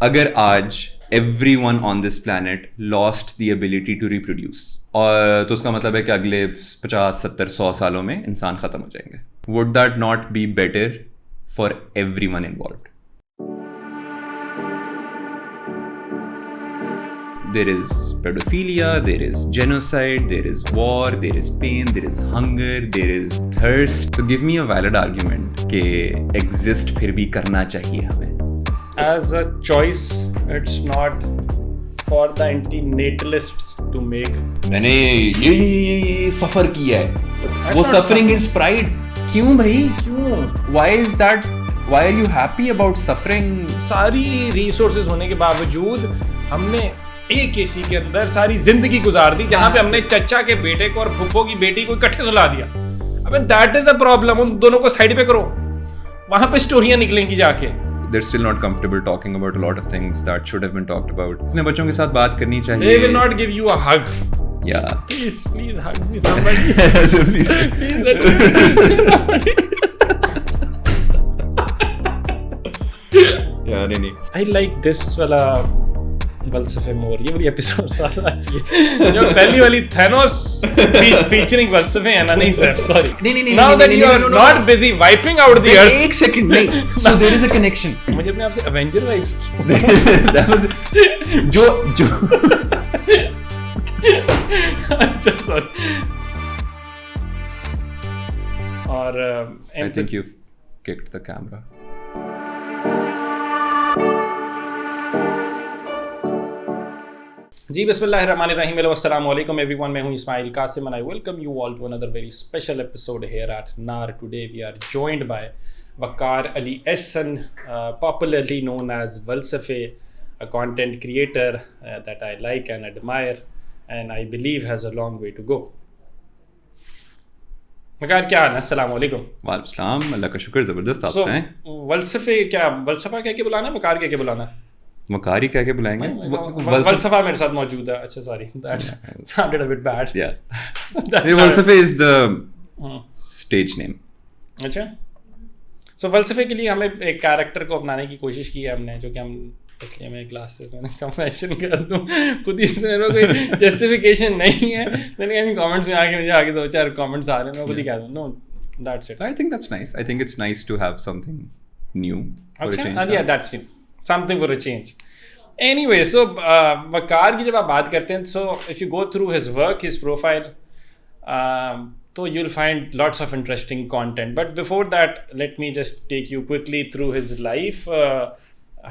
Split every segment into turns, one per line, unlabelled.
अगर आज everyone on this planet lost the ability to reproduce, और तो उसका मतलब है कि अगले 50, 70, 100 सालों में इंसान ख़त्म हो जाएंगे. Would that not be better for everyone involved? There is pedophilia, there is genocide, there is war, there is pain, there is hunger, there is thirst. So give me a valid argument कि exist फिर भी करना चाहिए हमें.
As a choice, it's not for the antinatalists to make.
मैंने ये सफर किया है. वो suffering is pride. क्यों भाई?
क्यों?
Why is that? Why are you happy about suffering?
सारी resources होने के बावजूद हमने एक एसी के अंदर सारी जिंदगी गुजार दी, जहाँ पे हमने चचा के बेटे को और फुफ्फो की बेटी को इकट्ठे सुला दिया. अबे दैट इज अ प्रॉब्लम. उन दोनों को साइड पे करो, वहां पे स्टोरियां निकलेंगी जाके.
They're still not comfortable talking about a lot of things that should have been talked about. अपने बच्चों के साथ बात करनी चाहिए.
They will not give you a hug.
Yeah.
Please hug me somebody.
So please.
Please let me.
Yeah, नहीं.
I like this वाला वल्सफे मोर. ये बड़ी एपिसोड सारा चाहिए. जो पहली वाली थैनोस फीचरिंग वल्सफे है ना. नहीं सर, सॉरी.
नहीं.
Now that you are not busy wiping out the earth.
एक सेकंड नहीं. So there is a connection.
मुझे अपने आप से एवेंजर वाइब्स.
That was जो
अच्छा सॉरी. और
I think you've kicked the camera.
जी बिस्मिल्लाहिर्रहमानिर्रहीम. अस्सलाम वालेकुम एवरीवन. मैं हूं Ismail Qasim and I welcome you all to another very special episode here at NAR. Today we are joined by Waqar Ali Ehsan, popularly known as Walsafe, a content creator that I like and admire and I believe has a long way to go. वकार क्या हाल है? अस्सलाम वालेकुम.
वालेकुम सलाम. अल्लाह का शुक्र. ज़बरदस्त. आप सुनाएं.
वल्सफे क्या, वल्सफा कह के बुलाना, वकार कह के बुलाना?
वकारी कह के बुलाएंगे.
वल्सफा मेरे साथ मौजूद है. अच्छा sorry, that sounded a bit bad.
Yeah. वल्सफे is the stage name.
अच्छा. सो वल्सफे के लिए हमें एक कैरेक्टर को अपनाने की कोशिश की है हमने, जो कि हम इसलिए मैं क्लासेस मैंने कम मेंशन कर दूं. खुद ही इसमें मेरा कोई जस्टिफिकेशन नहीं है. मैंने कमेंट्स में आगे 2-4 कमेंट्स आ रहे हैं, मैं खुद ही कह दूं. No, that's it.
I think that's nice. I think it's nice to have something new for a change.
Yeah, that's new. Something for a change. Anyway, so वकार की जब आप बात करते हैं, so if you go through his work, his profile, so you'll find lots of interesting content. But before that, let me just take you quickly through his life.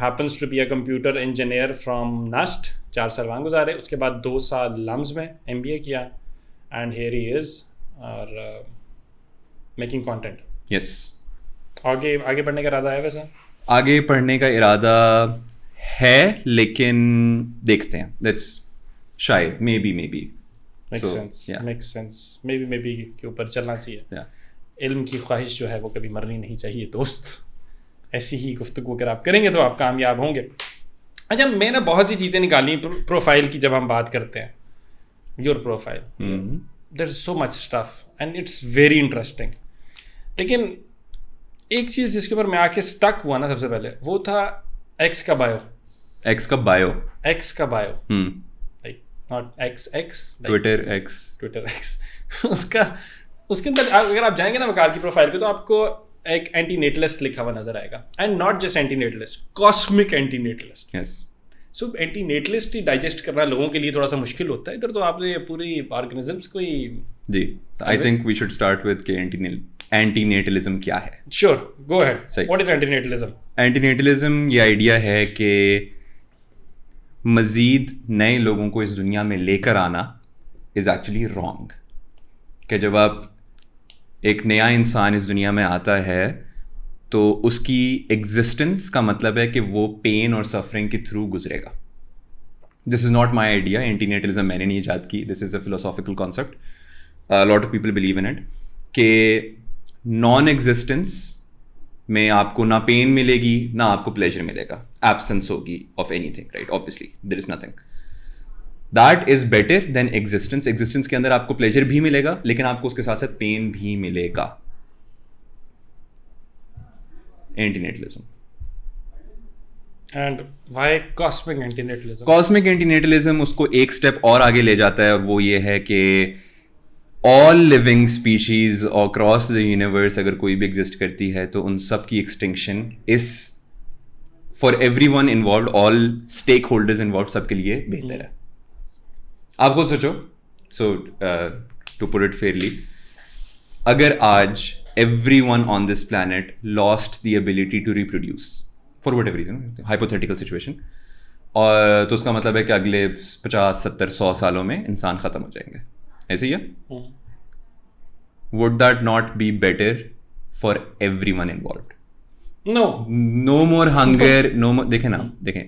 Happens to be a computer engineer from NUST. 4 साल वहाँ गुजारे. उसके बाद 2 साल lumps में MBA किया. And here he is, making content.
Yes.
आगे बढ़ने का इरादा है वैसा?
आगे पढ़ने का इरादा है, लेकिन देखते हैं. Let's शायद maybe.
Makes sense. Maybe के ऊपर चलना चाहिए.
Yeah.
इल्म की ख्वाहिश जो है वो कभी मरनी नहीं चाहिए दोस्त. ऐसी ही गुफ्तगू अगर आप करेंगे तो आप कामयाब होंगे. अच्छा, मैंने बहुत सी चीज़ें निकाली प्रोफाइल की. जब हम बात करते हैं your profile, there is so much stuff and it's very interesting. लेकिन एक चीज़ जिसके ऊपर मैं आके स्टक हुआ ना सबसे पहले, वो था एक्स का bio. Like not x
Twitter x.
उसके अंदर अगर आप जाएंगे ना वकार की प्रोफाइल पे, तो आपको एक एंटीनेटलिस्ट लिखा हुआ नजर आएगा. And not just antinatalist, cosmic antinatalist.
Yes.
So antinatalist ही डाइजेस्ट करना लोगों के लिए थोड़ा सा मुश्किल होता है. इधर तो आपने पूरी ऑर्गेनिजम्स को ही.
जी, I think we should start with के एंटीनेटलिज्म क्या है.
Sure, go ahead. What is antinatalism?
Antinatalism ये आइडिया है कि मज़ीद नए लोगों को इस दुनिया में लेकर आना इज़ एक्चुअली रॉन्ग. कि जब आप एक नया इंसान इस दुनिया में आता है तो उसकी एग्जिस्टेंस का मतलब है कि वो पेन और सफरिंग के थ्रू गुजरेगा. This is not my idea. Antinatalism मैंने नहीं ईजाद की. This is a philosophical concept. Lot of people believe in it कि नॉन एग्जिस्टेंस में आपको ना पेन मिलेगी ना आपको प्लेजर मिलेगा. एब्सेंस होगी of anything, right? Obviously there is nothing. That is better than existence. Existence के अंदर आपको प्लेजर भी मिलेगा, लेकिन आपको उसके साथ साथ पेन भी मिलेगा. Antinatalism.
And why cosmic antinatalism?
Cosmic antinatalism उसको एक स्टेप और आगे ले जाता है, और वो ये है कि all living species across the universe अगर कोई भी एग्जिस्ट करती है तो उन सब की extinction is for everyone involved, all stakeholders involve, सबके लिए बेहतर है। आप खुद सोचो, so to put it fairly, अगर आज everyone on this planet lost the ability to reproduce for whatever reason, hypothetical situation, और तो उसका मतलब है कि अगले 50, 70, 100 सालों में इंसान ख़त्म हो जाएंगे, ऐसे ही है? Would that not be better for everyone involved?
No.
No more hunger, no more, देखें ना, देखें,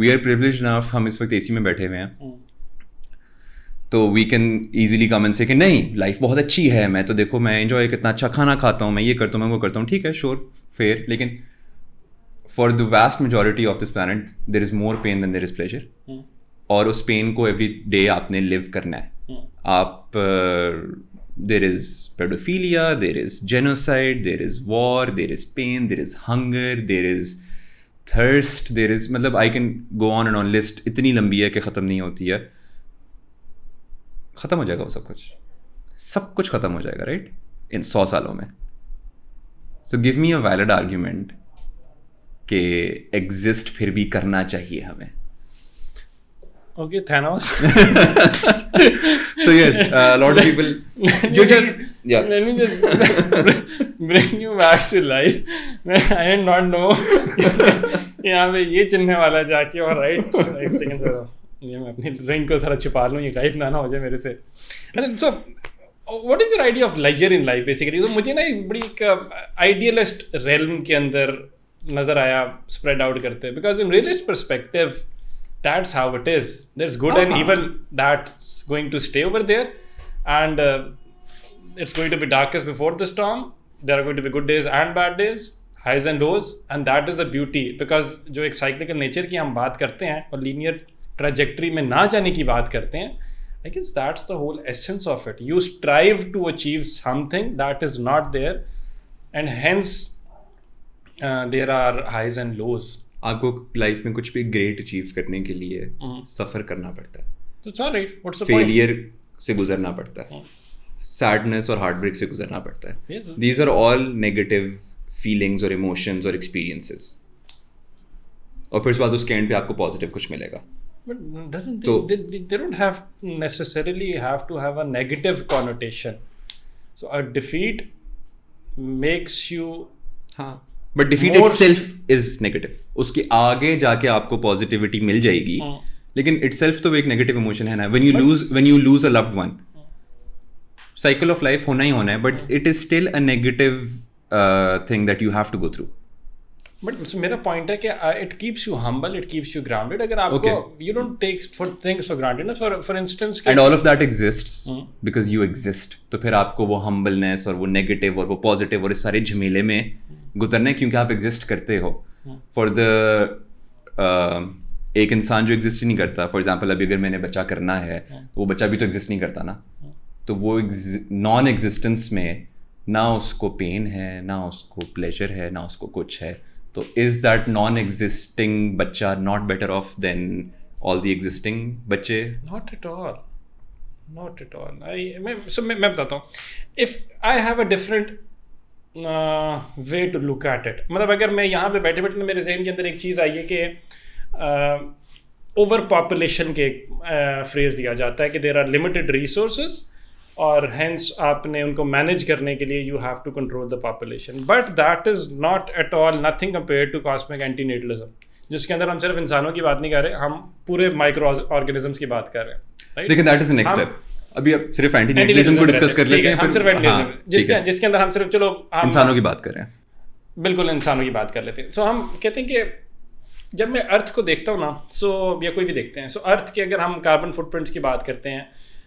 we are privileged enough, हम इस वक्त एसी में बैठे हुए हैं, तो we can easily come and say कि नहीं लाइफ बहुत अच्छी है, मैं तो देखो मैं एंजॉय कितना अच्छा खाना खाता हूँ, मैं ये करता हूँ, मैं वो करता हूँ, ठीक है, श्योर, फेयर, लेकिन for the vast majority of this planet there is more pain than there is pleasure, और उस पेन को एवरी डे आपने लिव करना है। आप there is paedophilia, there is genocide, there is war, there is pain, there is hunger, there is thirst, there is, मतलब I can go on and on, list इतनी लंबी है कि ख़त्म नहीं होती है। ख़त्म हो जाएगा वो सब कुछ ख़त्म हो जाएगा, राइट, इन 100 सालों में। So give me a valid argument कि एग्जिस्ट फिर भी करना चाहिए हमें।
Okay, Thanos.
So yes, a lot of people.
Let me just bring you back to life. I did not know. यहाँ पे ये चिन्हने वाला जाके, और राइट, एक सेकंड से ये मैं अपनी ड्राइंग को थोड़ा छिपा लूँ, ये गाइफ ना हो जाए मेरे से। So what is your idea of leisure in life basically? तो मुझे ना एक बड़ी आइडियलिस्ट रेल्म के अंदर नज़र आया स्प्रेड आउट करते, because in realist perspective that's how it is. There's good and evil that's going to stay over there, and it's going to be darkest before the storm. There are going to be good days and bad days, highs and lows, and that is the beauty, because जो एक cyclical nature की हम बात करते हैं और linear trajectory में ना जाने की बात करते हैं, I guess that's the whole essence of it. You strive to achieve something that is not there, and hence there are highs and lows.
आपको लाइफ में कुछ भी ग्रेट अचीव करने के लिए सफ़र करना पड़ता है,
तो it's all right. What's the
failure से गुजरना पड़ता है, सैडनेस और हार्ट ब्रेक से गुजरना पड़ता है। These are all negative feelings और इमोशंस और एक्सपीरियंसेस, और फिर इस बाद उसके एंड पे आपको पॉजिटिव कुछ मिलेगा।
But doesn't they don't have necessarily have to have a negative connotation. So a defeat makes you
हाँ, but defeat itself is negative. उसके आगे जाके आपको पॉजिटिविटी मिल जाएगी, लेकिन इटसेल्फ तो एक नेगेटिव इमोशन है ना। When you lose a loved one, cycle of life होना ही होना है, but it is still a negative thing that you have to go through.
But मेरा पॉइंट है कि it keeps you humble, it keeps you grounded. अगर आपको you don't take for things for granted ना, for instance,
and all of that exists because you exist, तो फिर आपको वो हम्बलनेस और वो नेगेटिव और वो पॉजिटिव और इस सारे झमेले में गुजरना है, क्योंकि आप एग्जिस्ट करते हो। फॉर द एक इंसान जो एग्जिस्ट ही नहीं करता, फॉर एग्जाम्पल अभी अगर मैंने बच्चा करना है तो वो बच्चा भी तो एग्जिस्ट नहीं करता ना, तो वो नॉन एग्जिस्टेंस में ना उसको पेन है, ना उसको प्लेजर है, ना उसको कुछ है, तो इज दैट नॉन एग्जिस्टिंग बच्चा not better off than all the existing बच्चे?
Not at all, not at all. मैं बताता हूँ, if I have a different way to look at it. मतलब अगर मैं यहाँ पे बैठे बैठे मेरे जहन के अंदर एक चीज़ आई है कि ओवर पॉपुलेशन के एक फ्रेज दिया जाता है कि देर आर लिमिटेड रिसोर्सेज, और हेंस आपने उनको मैनेज करने के लिए you have to control the population, but that is not at all nothing compare to cosmic antinatalism, जिसके अंदर हम सिर्फ इंसानों की बात नहीं कर रहे, हम पूरे माइक्रो ऑर्गेनिजम्स की बात कर रहे हैं।
लेकिन that is the next step. अभी अब सिर्फ एंटीनेटलिज्म को डिस्कस कर लेते हैं,
हम सिर्फ एंटीनेटलिज्म जिसके अंदर हम सिर्फ चलो
इंसानों की बात कर रहे हैं,
बिल्कुल इंसानों की बात कर लेते हैं। सो हम कहते हैं कि जब मैं अर्थ को देखता हूँ ना, सो या कोई भी देखते हैं, सो अर्थ के अगर हम कार्बन फुटप्रिंट्स की बात करते हैं,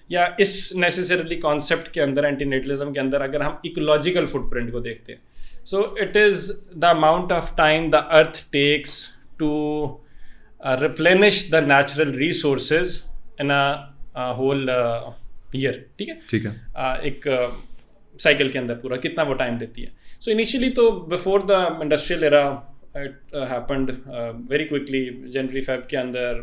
या इस नेसेसरली कॉन्सेप्ट के अंदर एंटीनेटलिज्म के अंदर अगर हम इकोलॉजिकल फुटप्रिंट को देखते हैं, so it is the amount of time the earth takes to replenish the natural resources in a whole year. ठीक है, एक साइकिल के अंदर पूरा कितना वो टाइम देती है। सो इनिशियली तो before the industrial era it happened very quickly January Feb के अंदर,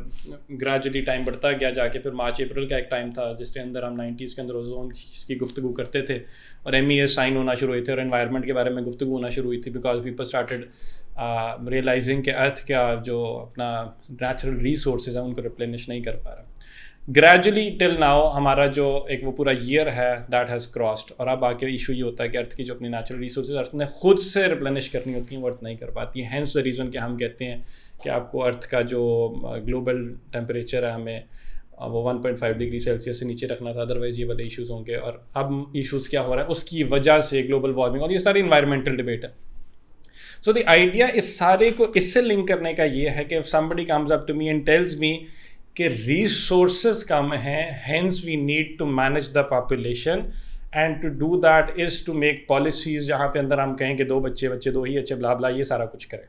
ग्रेजुअली टाइम बढ़ता गया, जाके फिर मार्च अप्रैल का एक टाइम था जिसके अंदर हम 90s के अंदर ओजोन की गुफ्तगू करते थे और MEA साइन होना शुरू हुए थे और एनवायरनमेंट के बारे में गुफ्तगू होना शुरू हुई थी, बिकॉज पीपल स्टार्टेड रियलाइजिंग कि अर्थ का जो अपना नेचुरल रिसोर्सेज हैं उनको रिप्लेनिश नहीं कर पा रहा। ग्रेजुअली टिल नाउ हमारा जो एक वो पूरा ईयर है दैट हैज़ क्रॉस्ड, और अब आके इशू ये होता है कि अर्थ की जो अपनी नेचुरल रिसोर्सेज अर्थ ने खुद से रिप्लेनिश करनी होती हैं वो अर्थ नहीं कर पाती है। हैंस द रीज़न कि हम कहते हैं कि आपको अर्थ का जो ग्लोबल टेम्परेचर है हमें वो 1.5 डिग्री सेल्सियस से नीचे रखना था, अदरवाइज़ ये वाले इशूज़ होंगे। और अब इशूज़ क्या हो रहा है उसकी वजह से ग्लोबल वार्मिंग और ये सारी इन्वायरमेंटल डिबेट है। सो द आइडिया इस सारे को इससे लिंक करने का ये है कि somebody comes up to me and tells me कि रिसोर्सेज कम हैं, hence we need to manage the population and to do that is to make policies जहाँ पे अंदर हम कहें कि 2 बच्चे 2 ही अच्छे ब्ला ब्ला ये सारा कुछ करें।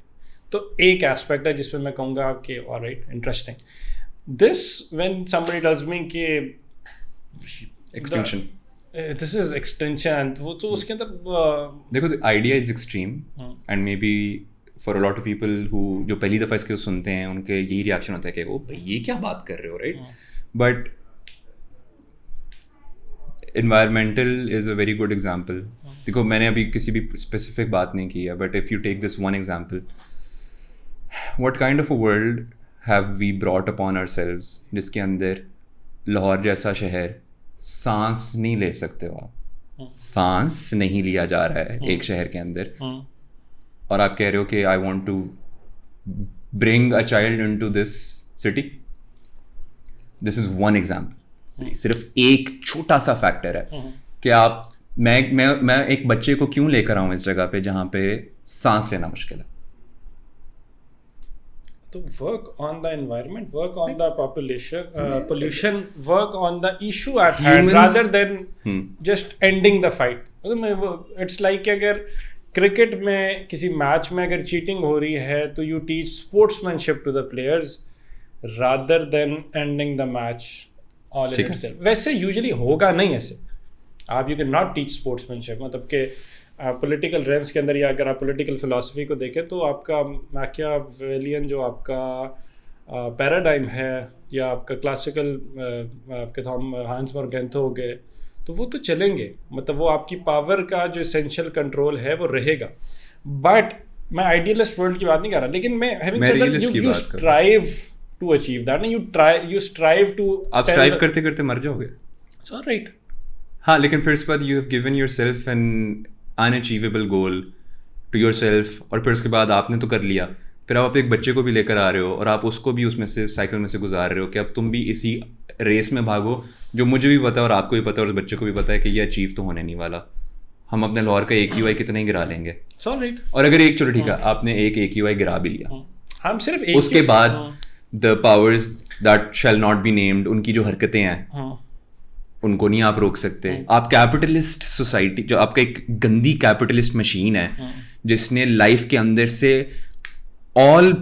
तो एक एस्पेक्ट है जिस पे मैं कहूँगा कि alright interesting this when somebody tells me कि
एक्सटेंशन,
दिस इज एक्सटेंशन, वो तो उसके अंदर
देखो the idea is extreme and may be for a lot of people who जो पहली दफ़ा इसके सुनते हैं उनके यही रिएक्शन होता है कि ओ भाई ये क्या बात कर रहे हो, right? But environmental is a very good example. देखो मैंने अभी किसी भी स्पेसिफिक बात नहीं की है, but if you take this one example, what kind of a world have we brought upon ourselves जिसके अंदर लाहौर जैसा शहर सांस नहीं ले सकते हो आप, सांस नहीं लिया जा रहा है एक शहर के अंदर, और आप कह रहे हो कि I want to bring a child into this city. This is one example, सिर्फ एक छोटा सा फैक्टर है कि आप मैं एक बच्चे को क्यों लेकर आऊँ इस जगह पे जहाँ पे सांस लेना मुश्किल है।
तो work on the environment, work on the population pollution, work on the issue at hand rather than just ending the fight. It's like अगर क्रिकेट में किसी मैच में अगर चीटिंग हो रही है तो you teach sportsmanship to the players rather than ending the match all in itself. वैसे यूजुअली होगा नहीं ऐसे, आप you can not teach sportsmanship, मतलब कि पॉलिटिकल रेम्स के अंदर या अगर आप पॉलिटिकल फिलॉसफी को देखें तो आपका मैकियावेलियन जो आपका पैराडाइम है या आपका क्लासिकल आपके तो हम हांस मॉर्गेंथो हो गए तो वो तो चलेंगे, मतलब वो आपकी पावर का जो एसेंशियल कंट्रोल है वो रहेगा। बट मैं आइडियलिस्ट वर्ल्ड की बात नहीं कर रहा, लेकिन मैं having said that you strive to achieve that, you strive to, आप
स्ट्राइव करते करते मर जाओगे,
इट्स ऑलराइट।
हाँ, लेकिन फिर उसके बाद you have given yourself an unachievable goal to yourself, और फिर उसके बाद आपने तो कर लिया, फिर आप एक बच्चे को भी लेकर आ रहे हो और आप उसको भी उसमें से साइकिल में से गुजार रहे हो कि अब तुम भी इसी रेस में भागो जो मुझे भी पता है और आपको भी पता है और उस बच्चे को भी पता है कि ये अचीव तो होने नहीं वाला। हम अपने लाहौर का AQI कितना ही गिरा लेंगे, और अगर एक, चलो ठीक है, आपने एक AQI गिरा भी लिया,
हम सिर्फ
उसके बाद the powers that shall not be named, उनकी जो हरकतें हैं उनको नहीं आप रोक सकते। आप कैपिटलिस्ट सोसाइटी, जो आपका एक गंदी कैपिटलिस्ट मशीन है जिसने लाइफ के अंदर से ऑल,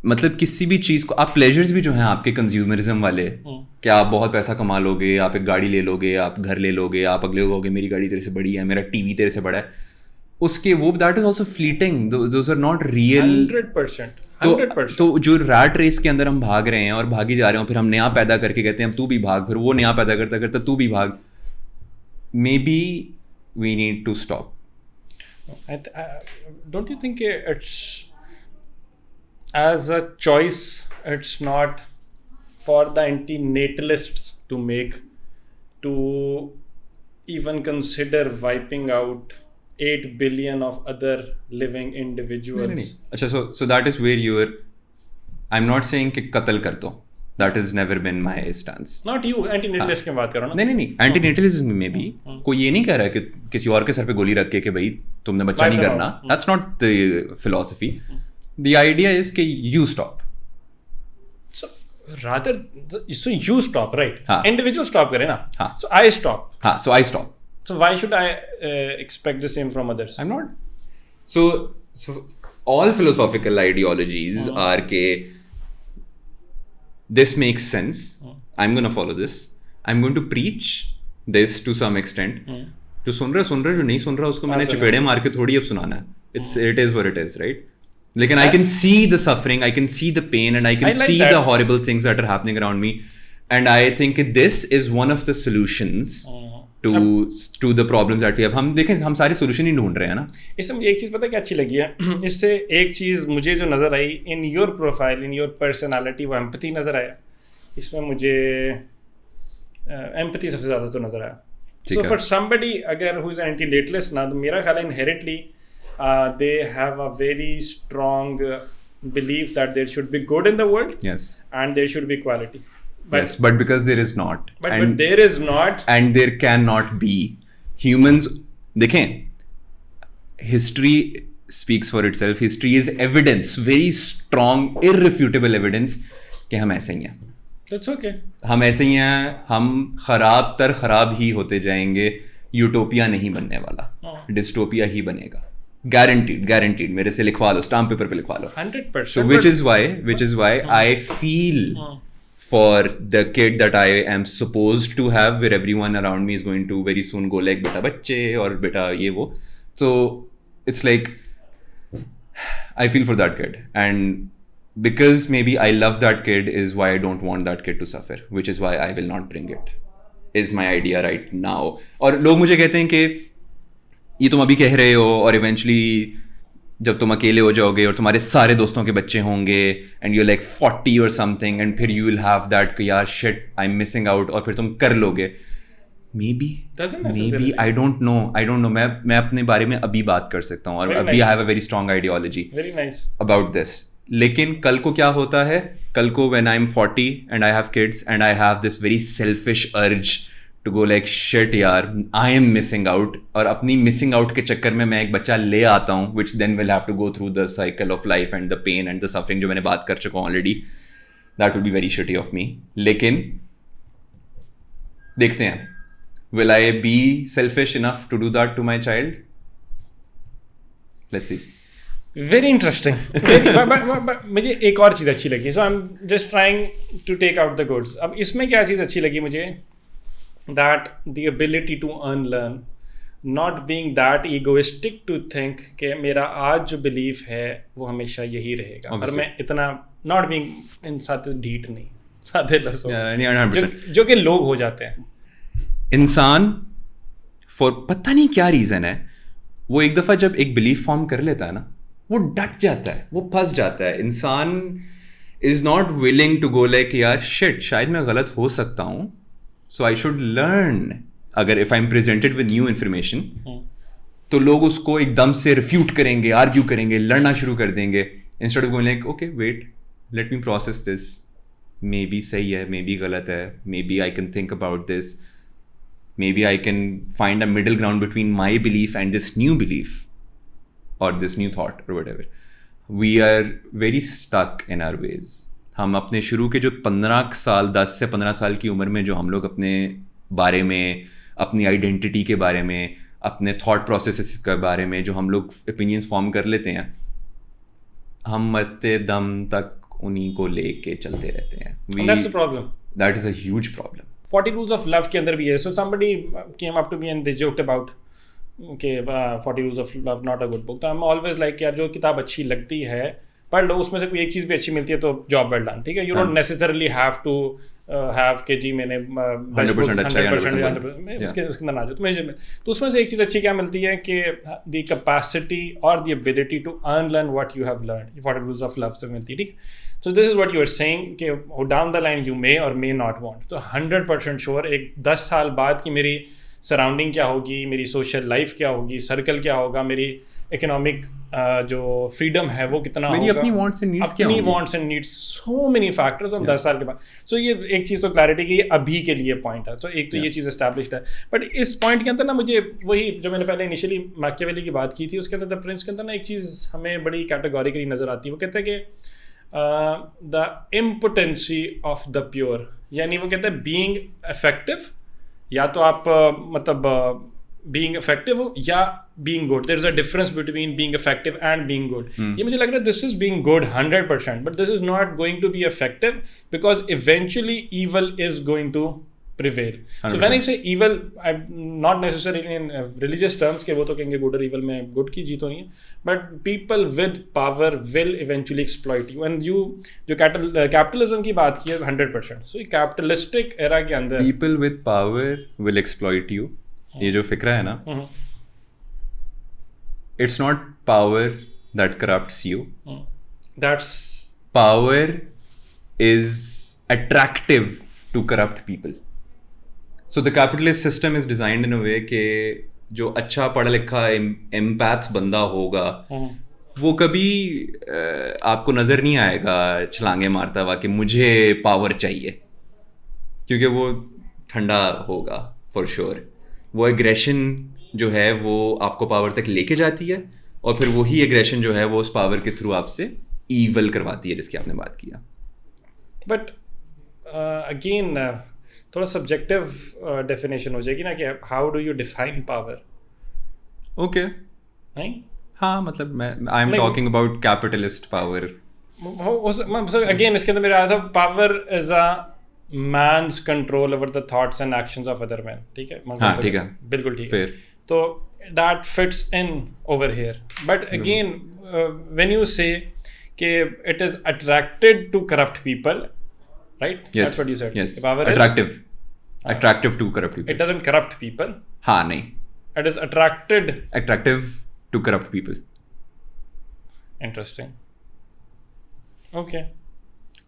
मतलब किसी भी चीज़ को, आप प्लेजर्स भी जो हैं आपके कंज्यूमरिज्म वाले, कि आप बहुत पैसा कमा लोगे, आप एक गाड़ी ले लोगे, आप घर ले लोगे, आप अगले कहोगे मेरी गाड़ी तेरे से बड़ी है, मेरा TV तेरे से बड़ा है, उसके वो that is also fleeting, those are not real.
100%।
तो जो रैट रेस के अंदर हम भाग रहे हैं और भागी जा रहे हैं, फिर हम नया पैदा करके कहते हैं तू भी भाग, फिर वो नया पैदा करता करता तू भी भाग, maybe we need to stop.
Don't you think it's as a choice, it's not for the anti-natalists to make, to even consider wiping out 8 billion of other living individuals.
अच्छा, so that is where you are, I'm not saying कि कत्ल कर दो, that has never been my stance.
Not you, anti-natalist की बात करो ना।
नहीं, anti-natalism में भी कोई ये नहीं कह रहा है कि किसी और के सर पे गोली रख के कि भाई तुमने बच्चा नहीं करना, that's not the philosophy. The idea is कि you stop.
So rather, so you stop, right?
हाँ.
Individual stop करे ना.
हाँ.
So I stop.
हाँ, so I stop.
So why should I expect the same from others?
I'm not. So all philosophical ideologies are के this makes sense. I'm going to follow this. I'm going to preach this to some extent. जो सुन रहा, जो नहीं सुन रहा उसको मैंने चपेड़े मार के थोड़ी अब सुनाना है. It is what it is, right? लेकिन I can see the suffering, I can see the pain, and I can
I like
see
that.
the horrible things that are happening around me. And I think this is one of the solutions to the problems that we have. हम देखें, हम सारे solution ही ढूंढ रहे हैं ना.
इससे मुझे एक चीज़ पता है क्या अच्छी लगी है इससे एक चीज़ मुझे जो नज़र आई in your profile, in your personality, वो एम्पैथी नज़र आया. इसमें मुझे एम्पैथी सबसे ज़्यादा तो नज़र आया. सो फॉर समबडी अगर हु इज़ एंटी नेटलिस्ट ना, तो मेरा ख्याल है inherently they have a very strong belief that there should be good in the world.
Yes.
And there should be equality.
Yes, but because there is not.
But there is not.
And there cannot be. Humans, देखें, history speaks for itself. History is evidence, very strong, irrefutable evidence कि हम ऐसे ही हैं.
That's okay.
हम ऐसे ही हैं, हम खराब ही होते जाएंगे. यूटोपिया नहीं बनने वाला, डिस्टोपिया ही बनेगा. Guaranteed. मेरे से लिखवा लो, स्टाम्प पेपर पे लिखवा लो.
100%.
So which is why I feel for the kid that I am supposed to have, where everyone around me is going to very soon go like beta bacche or beta ye wo. So it's like I feel for that kid, and because maybe I love that kid is why I don't want that kid to suffer, which is why I will not bring it. Is my idea right now. और लोग मुझे कहते हैं कि ये तुम अभी कह रहे हो और इवेंचुअली जब तुम अकेले हो जाओगे और तुम्हारे सारे दोस्तों के बच्चे होंगे एंड यू लाइक 40 और समथिंग, एंड फिर यू विल हैव दैट कि यार shit I am missing out, और फिर तुम कर लोगे. Maybe I don't know. मैं अपने बारे में अभी बात कर सकता हूँ और अभी आई have a very strong ideology about this. लेकिन कल को क्या होता है, कल को when I am 40 and I have kids and I have this very selfish अर्ज to go like shit यार I am missing out, और अपनी missing out के चक्कर में मैं एक बच्चा ले आता हूँ which then will have to go through the cycle of life and the pain and the suffering जो मैंने बात कर चुका हूँ already. That will be very shitty of me. लेकिन देखते हैं, will I be selfish enough to do that to my child? Let's see.
Very interesting. but मुझे एक और चीज़ अच्छी लगी. So I'm just trying to take out the goods. अब इसमें क्या चीज़ अच्छी लगी मुझे, that the ability to unlearn, not being that egoistic to think कि मेरा आज जो belief है वो हमेशा यही रहेगा. और मैं इतना not being इन साथ ढीठ नहीं, सादे लफ्ज़ों जो कि लोग हो जाते हैं.
इंसान for पता नहीं क्या रीज़न है, वो एक दफ़ा जब एक belief form कर लेता है ना, वो डट जाता है, वो फंस जाता है. इंसान is not willing to go like यार shit शायद मैं गलत हो सकता हूँ, so I should learn. अगर if I'm presented with new information, तो लोग उसको एकदम से refute करेंगे, argue करेंगे, लड़ना शुरू कर देंगे, instead of going like okay wait, let me process this, maybe सही है, maybe गलत है, maybe I can think about this, maybe I can find a middle ground between my belief and this new belief or this new thought or whatever. We are very stuck in our ways. हम अपने शुरू के जो 15 साल 10 से 15 साल की उम्र में जो हम लोग अपने बारे में, अपनी आइडेंटिटी के बारे में, अपने थॉट प्रोसेसेस के बारे में जो हम लोग ओपिनियंस फॉर्म कर लेते हैं, हम मरते दम तक उन्हीं को लेके चलते रहते हैं.
That's a problem.
That is a huge problem.
40 Rules of Love के अंदर भी है. So somebody came up to me and they joked about okay 40 Rules of Love not a good book. तो I'm always like यार जो किताब अच्छी लगती है पढ़ लो, उसमें से कोई एक चीज़ भी अच्छी मिलती है तो जॉब वेल डन. ठीक है, you don't necessarily have to have K G मैंने 100% अच्छा उसके अंदर ना जाओ तो उसमें से एक चीज़ अच्छी क्या मिलती है कि द कैपेसिटी और the ability to unlearn what you have learn. 40 rules of love से मिलती है. ठीक, so this is what you are saying कि down the line you may और मे नॉट वांट. तो 100% श्योर एक 10 साल बाद की मेरी सराउंडिंग क्या होगी, मेरी सोशल लाइफ क्या होगी, सर्कल क्या होगा, मेरी इकोनॉमिक जो फ्रीडम है वो कितना
मेरी
होगा,
अपनी वांट्स एंड नीड्स क्या होंगी,
अपनी wants and needs, so many factors of 10 साल के बाद. सो ये एक चीज़ तो क्लैरिटी की अभी के लिए पॉइंट है. तो एक तो ये चीज़ एस्टैब्लिश्ड है. बट इस पॉइंट के अंदर ना मुझे वही जो मैंने पहले इनिशियली मैकियावेली की बात की थी उसके अंदर द प्रिंस के अंदर ना एक चीज़ हमें बड़ी कैटेगोरिकली नज़र आती है. वो कहते हैं कि the impotency of the pure, यानी वो कहते हैं बीइंग इफेक्टिव, या तो आप मतलब being effective हो या being good. There is a difference between being effective and being good. ये मुझे लग रहा है this is being good 100%, but this is not going to be effective because eventually evil is going to prevail. So when I say evil, I'm not necessarily in religious terms के वो तो कहेंगे good or evil में good की जीत होनी है, but people with power will eventually exploit you. And you जो capitalism की बात की है 100%. So capitalistic era के अंदर
people with power will exploit you. ये जो फिक्रा है ना, it's not power that corrupts you.
That's
Power is attractive to corrupt people. So the capitalist system is designed in a way कि जो अच्छा पढ़ा लिखा एम्पैथ बंदा होगा वो कभी आपको नज़र नहीं आएगा छलांगे मारता हुआ कि मुझे पावर चाहिए, क्योंकि वो ठंडा होगा फॉर श्योर. वो एग्रेशन जो है वो आपको पावर तक लेके जाती है और फिर वही एग्रेशन जो है वो उस पावर के थ्रू आपसे ईवल करवाती है, जिसकी आपने बात किया.
बट अगेन थोड़ा सब्जेक्टिव डेफिनेशन हो जाएगी ना कि how do you define power.
Okay,
नहीं,
हाँ, मतलब I am talking about capitalist power.
Again इसके अंदर मेरा आया था power is a man's control over the thoughts and actions of other man. ठीक है,
हाँ, ठीक है,
बिल्कुल ठीक है.
फिर
तो that fits in over here. But again when you say कि it is attracted to corrupt people, right?
Yes.
That's what you said.
Yes.
The power
Attractive to corrupt people.
it doesn't corrupt people.
हाँ, नहीं.
It is attracted.
Attractive to corrupt people.
Interesting. Okay.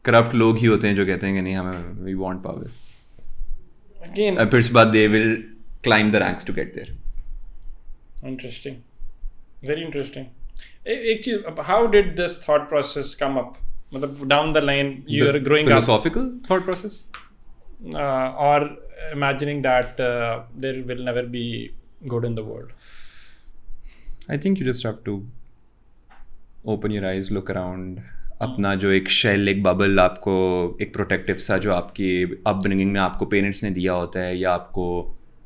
Corrupt लोग ही होते हैं जो कहते हैं कि नहीं हमें we want power.
Again.
फिर उसके बाद they will climb the ranks to get there.
Interesting. Very interesting. एक चीज, how did this thought process come up? मतलब down the line you are growing
philosophical thought process,
or imagining that there will never be good in the world.
I think you just have to open your eyes, look around. अपना जो एक shell, एक bubble आपको एक protective सा जो आपकी upbringing में आपको पेरेंट्स ने दिया होता है, या आपको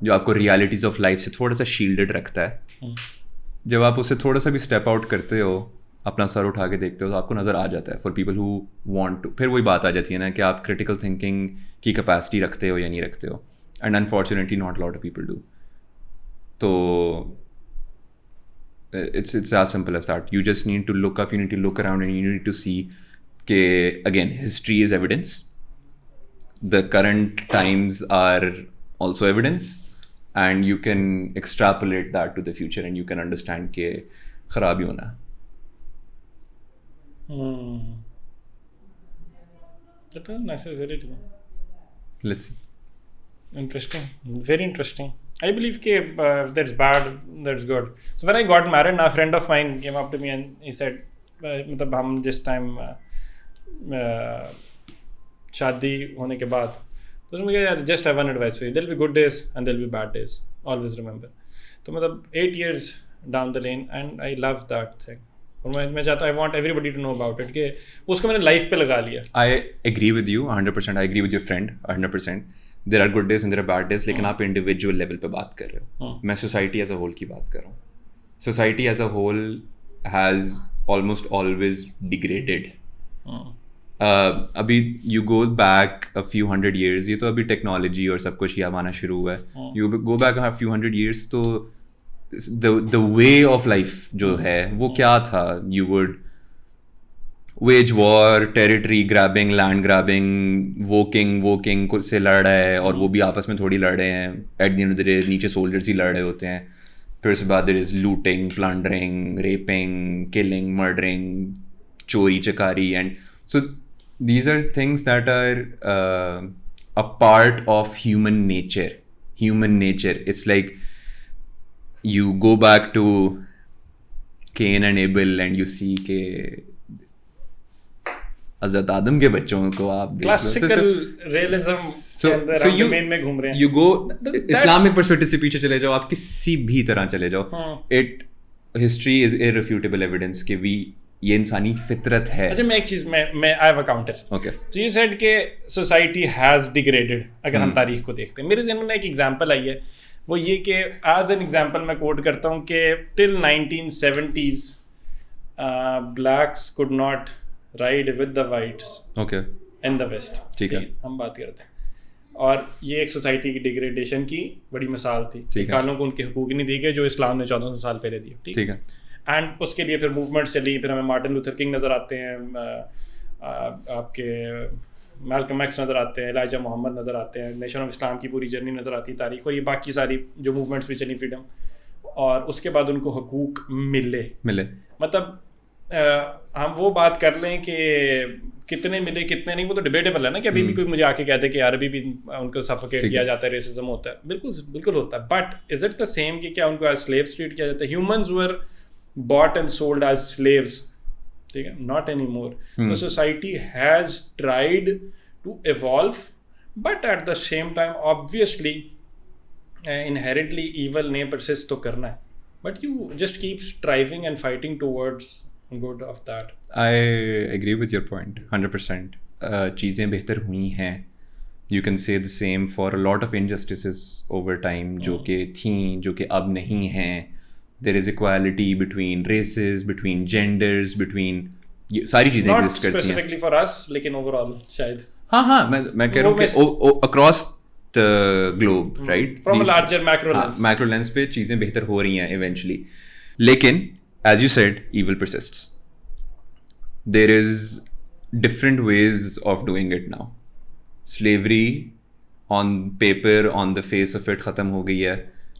जो आपको रियलिटीज ऑफ लाइफ से थोड़ा सा शील्डेड रखता है, जब आप उससे थोड़ा सा भी स्टेप आउट करते हो, अपना सर उठा के देखते हो, तो आपको नज़र आ जाता है. For people who want to, फिर वही बात आ जाती है ना कि आप क्रिटिकल थिंकिंग की कैपेसिटी रखते हो या नहीं रखते हो. And unfortunately not lot of people do. तो it's as simple as that. You just need to look up, you need to look around, and you need to see कि again history is evidence, the current times are also evidence, and you can extrapolate that to the future and you can understand कि खराब ही होना.
That is necessary.
Let's see.
Interesting, very interesting. I believe that there's bad, there's good. So when I got married, a friend of mine came up to me and he said, मतलब हम जिस time शादी होने के बाद, तो मुझे यार just have one advice for you. There'll be good days and there'll be bad days. Always remember. तो मतलब 8 years down the lane and I love that thing. और मैं चाहता, I want everybody to know about it कि उसको मैंने life पे लगा लिया.
I agree with you 100%. I agree with your friend 100%. There are good days and there are bad days, लेकिन आप इंडिविजुअल लेवल पे बात कर रहे हो. मैं सोसाइटी एज अ होल की बात कर रहा हूँ. Society as a whole has almost always degraded. अभी you go back a few hundred years, ये तो अभी टेक्नोलॉजी और सब कुछ ही आना शुरू हुआ है. You go back a few hundred years, तो the way of life जो है वो क्या था? You would wage war, territory grabbing, land grabbing, woking से लड़ रहा है, और वो भी आपस में थोड़ी लड़ रहे हैं. At the end of the day नीचे सोल्जर्स ही लड़ रहे होते हैं. फिर उसके बाद there is looting, plundering, raping, killing, murdering, चोरी चकारी. And so these are things that are a part of human nature. It's like you go back to Cain and Abel and you see के हज़रत आदम के बच्चों को आप
classical realism के अंदर हम डोमेन में घूम रहे हैं.
You go इस्लामिक पर्सपेक्टिव से पीछे चले जाओ, आप किसी भी तरह चले जाओ, हिस्ट्री इज इररिफ्यूटेबल एविडेंस कि ये इंसानी फितरत है.
अच्छा, मैं एक चीज मैं आई have a counter.
Okay,
so you said कि सोसाइटी हैज डिग्रेडेड. अगर हम तारीख को देखते हैं, मेरे ज़हन में एक एग्जांपल आई है, वो ये कि एज एन एग्जांपल मैं कोट करता हूँ कि till 1970s blacks could not ride with the whites
okay
in the west.
ठीक है,
हम बात करते हैं. और ये एक सोसाइटी की डिग्रेडेशन की बड़ी मिसाल थी। निकालों को उनके हकूक नहीं दिए गए जो इस्लाम ने 1400 साल पहले दिए। ठीक है। एंड उसके लिए फिर मूवमेंट्स चली, फिर हमें मार्टिन लूथर किंग नज़र आते हैं, आपके मैल्कम एक्स नज़र आते हैं, एलाइजा मोहम्मद नज़र आते हैं, नेशन ऑफ इस्लाम की पूरी जर्नी नज़र आती है तारीख, और ये बाकी सारी जो मूवमेंट्स भी चली फ्रीडम, और उसके बाद उनको हकूक मिले। मतलब हम वो बात कर लें कि कितने मिले कितने नहीं, वो तो डिबेटेबल है ना कि अभी भी कोई मुझे आके कहते कि यार अभी भी उनको सफोकेट किया जाता है, रेसिज्म होता है, बिल्कुल होता है, but is it the same कि क्या उनको एज स्लेव्स ट्रीट किया जाता है? Humans were bought and sold as slaves, ठीक है, not anymore. The society has tried to evolve, but at the same time obviously inherently evil ने persist तो करना है, but you just keep striving and fighting towards good of that.
I agree with your point 100%. चीज़ें बेहतर हुई हैं. You can say the same for a lot of injustices over time जो कि थीं, जो कि अब नहीं हैं. There is equality between races, between genders, between सारी चीज़ें exist करती हैं.
Not specifically for us, लेकिन overall शायद.
हाँ मैं कह रहा हूँ कि across the globe, right?
From a larger macro lens.
Macro lens पे चीज़ें बेहतर हो रही हैं eventually. लेकिन as you said, evil persists. There is different ways of doing it now. Slavery on paper, on the face of it ख़त्म हो गई है,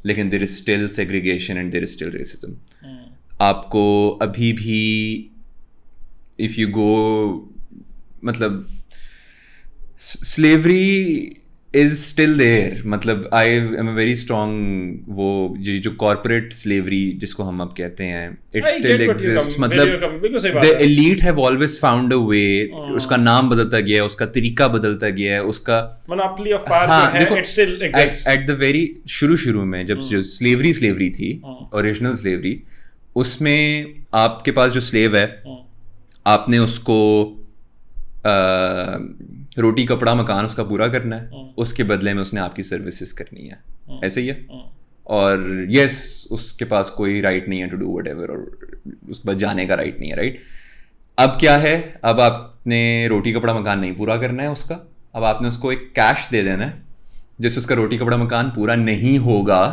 लेकिन there is still segregation and there is still racism. आपको अभी भी if you go, मतलब slavery is still there. मतलब I am a very strong वो जो corporate slavery जिसको हम अब कहते हैं, it still exists. मतलब the elite have always found a way. उसका नाम बदलता गया है, उसका तरीका बदलता गया है, उसका
monopoly of power है, it still exists.
At the very शुरू में जब जो slavery थी, original slavery, उसमें आपके पास जो slave है, आपने उसको रोटी कपड़ा मकान उसका पूरा करना है, उसके बदले में उसने आपकी सर्विसेज करनी है, ऐसे ही है. और यस उसके पास कोई राइट नहीं है टू डू व्हाटएवर, और उसके पास जाने का राइट नहीं है, राइट. अब क्या है, अब आपने रोटी कपड़ा मकान नहीं पूरा करना है उसका, अब आपने उसको एक कैश दे देना है जिससे उसका रोटी कपड़ा मकान पूरा नहीं होगा,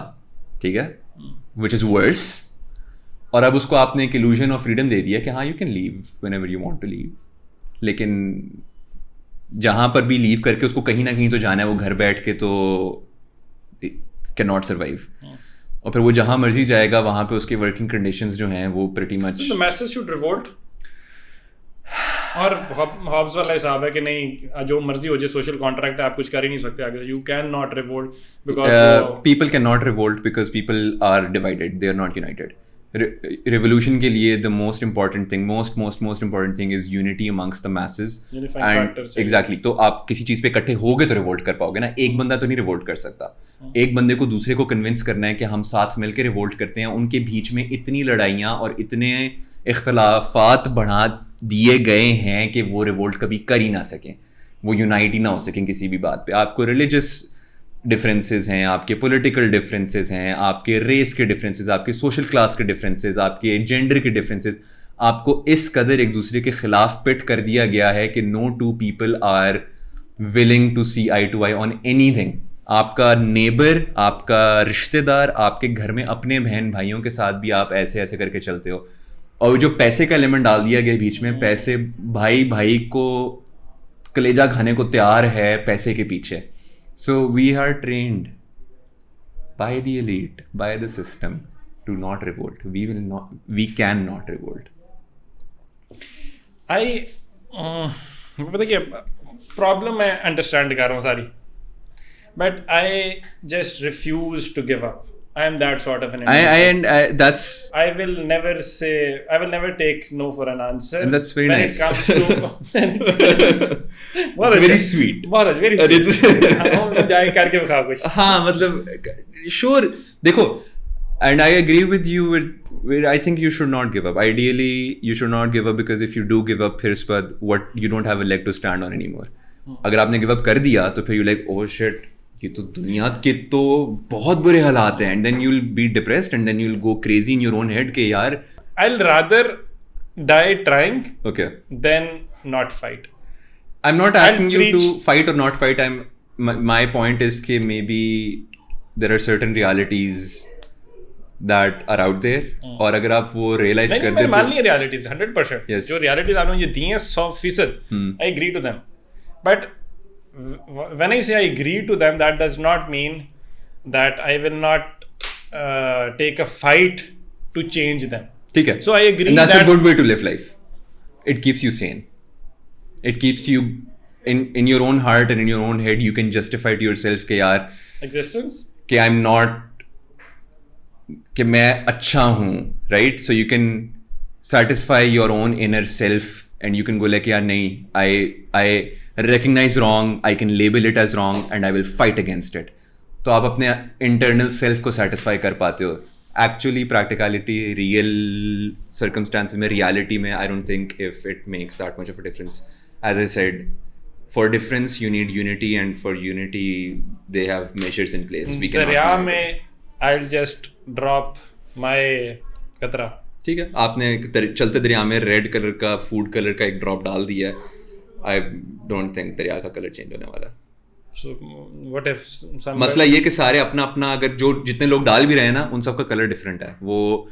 ठीक है, विच इज़ वर्स. और अब उसको आपने एक इल्यूजन ऑफ फ्रीडम दे दिया कि हाँ you can leave whenever you want to leave, लेकिन जहाँ पर भी लीव करके उसको कहीं ना कहीं तो जाना है, वो घर बैठ के तो कैन नॉट सर्वाइव. और फिर वो जहाँ मर्जी जाएगा वहाँ पे उसके वर्किंग कंडीशंस जो हैं वो pretty much.
The message should revolt. और हॉब्स वाला हिसाब है कि नहीं जो मर्जी हो जाए, सोशल कॉन्ट्रैक्ट है, आप कुछ कर ही नहीं सकते आगे. You can not revolt because
people can not revolt because people are divided, they are not united. Revolution के लिए the most important thing is unity amongst the masses. And exactly, तो आप किसी चीज़ पे इकट्ठे होगे तो रिवोल्ट कर पाओगे ना. एक बंदा तो नहीं रिवोल्ट कर सकता. एक बंदे को दूसरे को कन्विंस करना है कि हम साथ मिलकर रिवोल्ट करते हैं. उनके बीच में इतनी लड़ाइयाँ और इतने इख्तलाफात बढ़ा दिए गए हैं कि वो रिवोल्ट कभी कर ही ना सकें, वो यूनाइट ही ना हो सकें किसी भी बात पे. आपको रिलीजियस डिफरेंसेस हैं, आपके पॉलिटिकल डिफरेंसेस हैं, आपके रेस के डिफरेंसेस, आपके सोशल क्लास के डिफरेंसेस, आपके जेंडर के डिफरेंसेस, आपको इस कदर एक दूसरे के खिलाफ पिट कर दिया गया है कि no two people are willing to see eye to eye on anything. आपका नेबर, आपका रिश्तेदार, आपके घर में अपने बहन भाइयों के साथ भी आप ऐसे ऐसे करके चलते हो. और जो पैसे का एलिमेंट डाल दिया गया बीच में, पैसे भाई को कलेजा खाने को तैयार है पैसे के पीछे. So we are trained by the elite, by the system to not revolt. We cannot revolt.
पता क्या प्रॉब्लम मैं अंडरस्टैंड कर रहा हूँ sorry, but I just refuse to give up. I am that sort of an
Indian. I
will never take no for an answer.
And that's very nice.
When it comes to
it's very sweet.
very sweet. हम जाए करके दिखा कुछ.
हाँ मतलब sure देखो, and I agree with you with I think you should not give up. Ideally you should not give up, because if you do give up, फिर उसके बाद what you don't have a leg to stand on anymore. अगर आपने give up कर दिया तो फिर you like oh shit, ये तो दुनिया के तो बहुत बुरे हालात हैं, and then you'll be depressed and then you'll go crazy in your own head कि यार
I'll rather die trying
okay
than not fight.
I'm not asking you to fight or not fight. my point is कि maybe there are certain realities that are out there, और अगर आप वो realize
नहीं,
कर
मैंने
देते
मान लिया रियलिटीज 100%.
Yes.
जो रियलिटीज आपने ये दी हैं 100%, I agree to them, but when I say I agree to them that does not mean that I will not take a fight to change them.
ठीक है,
So I agree
and that's
that-
a good way to live life. It keeps you sane. It keeps you in your own heart and in your own head. You can justify to yourself कि यार
existence.
कि I'm not, कि मैं अच्छा हूँ, right? So you can satisfy your own inner self and you can go like यार नहीं, I recognize wrong, I can label it as wrong and I will fight against it. तो आप अपने internal self को satisfy कर पाते हो. Actually practicality, real circumstances में, reality में, I don't think if it makes that much of a difference. As I said, for difference you need unity, and for unity they have measures in place. We cannot
दरिया
do it.
में I'll just drop my कतरा.
ठीक है, आपने चलते दरिया में red colour का, फूड कलर का एक ड्रॉप डाल दिया है. आई डोंट थिंक दरिया का कलर चेंज होने वाला है.
So what if some
मसला ये कि सारे अपना अपना, अगर जो जितने लोग डाल भी रहे हैं ना, उन सबका कलर डिफरेंट है. वो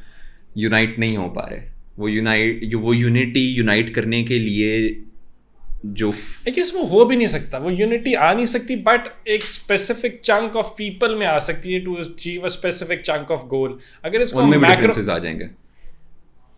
यूनाइट नहीं हो पा रहे. वो यूनिटी यूनाइट करने के लिए जो
I guess वो हो भी नहीं सकता, वो यूनिटी आ नहीं सकती, बट एक स्पेसिफिक चंक ऑफ पीपल में आ सकती है to achieve a specific chunk of goal. अगर इसको
उनमें भी
मैक्रो
डिफरेंसेस आ जाएंगे.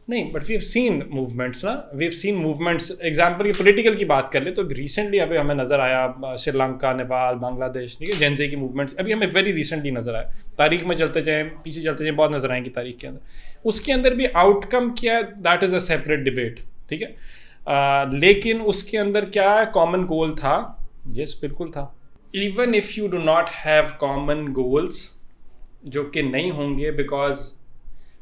नहीं, but we have seen movements ना, we have seen movements. Example की पॉलिटिकल की बात कर ले तो रिसेंटली अभी हमें नजर आया श्रीलंका, नेपाल, बांग्लादेश, ठीक है, जेनजी की मूवमेंट्स अभी हमें वेरी रिसेंटली नजर आया. तारीख में चलते जाएं, पीछे चलते जाएं, बहुत नजर आएंगी तारीख के अंदर. उसके अंदर भी आउटकम क्या है, that is a separate debate, ठीक है. लेकिन उसके अंदर क्या कॉमन गोल था? यस, बिल्कुल था. Even if you do not have common goals, जो कि नहीं होंगे, because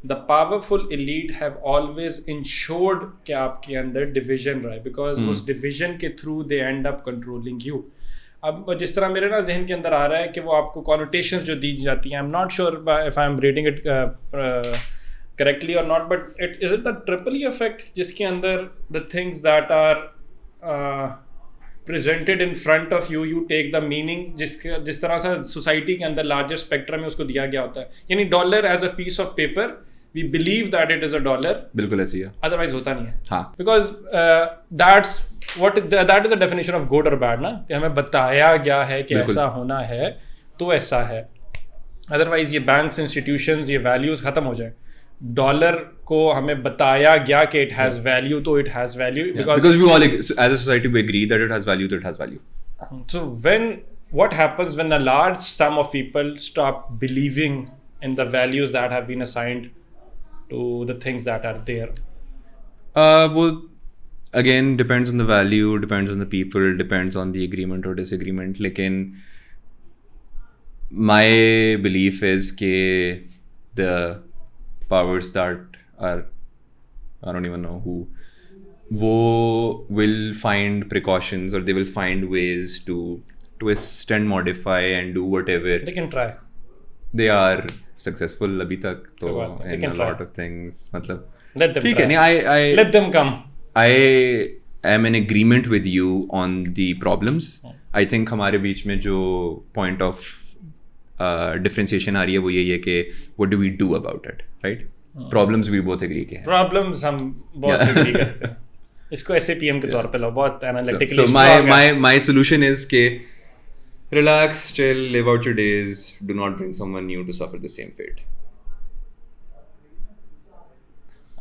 the powerful elite have always ensured कि आपके अंदर division रहा है, because उस division के through they end up controlling you. अब जिस तरह मेरे ना जहन के अंदर आ रहा है कि वो आपको connotations जो दी जाती हैं, I'm not sure if I'm reading it correctly or not, but is it the triple E effect जिसके अंदर the things that are presented in front of you, you take the meaning, जिस तरह से society के अंदर larger spectrum में उसको दिया गया होता है. यानी dollar as a piece of paper, we believe that it is a dollar.
बिल्कुल ऐसी है.
Otherwise होता नहीं है.
हाँ.
Because that is the definition of good or bad ना, कि हमें बताया गया है कि ऐसा होना है तो ऐसा है. Otherwise ये banks, institutions, ये values खत्म हो जाए. डॉलर को हमें बताया गया कि it has value, तो it has value.
Because we all, as a society, we agree that it has value, that it has value.
So what happens when a large sum of people stop believing in the values that have been assigned to the things that are there?
Well, again, depends on the value, depends on the people, depends on the agreement or disagreement. लेकिन my belief is कि the powers that are, I don't even know who, वो will find precautions or they will find ways to twist and modify and do whatever.
They can try.
They are successful अभी तक तो
They
in
can
a
try.
lot of things. मतलब
Let them
ठीक
try.
है नहीं,
Let them come.
I am in agreement with you on the problems. I think हमारे बीच में जो point of differentiation आ रही है वो यही है कि what do we do about it, right? Problems we both agree के हैं.
Problems हम बहुत agree करते हैं. इसको SAPM के तौर पे लो, बहुत analytically
So
strong है.
my solution is कि relax, chill, live out your days. Do not bring someone new to suffer the same fate.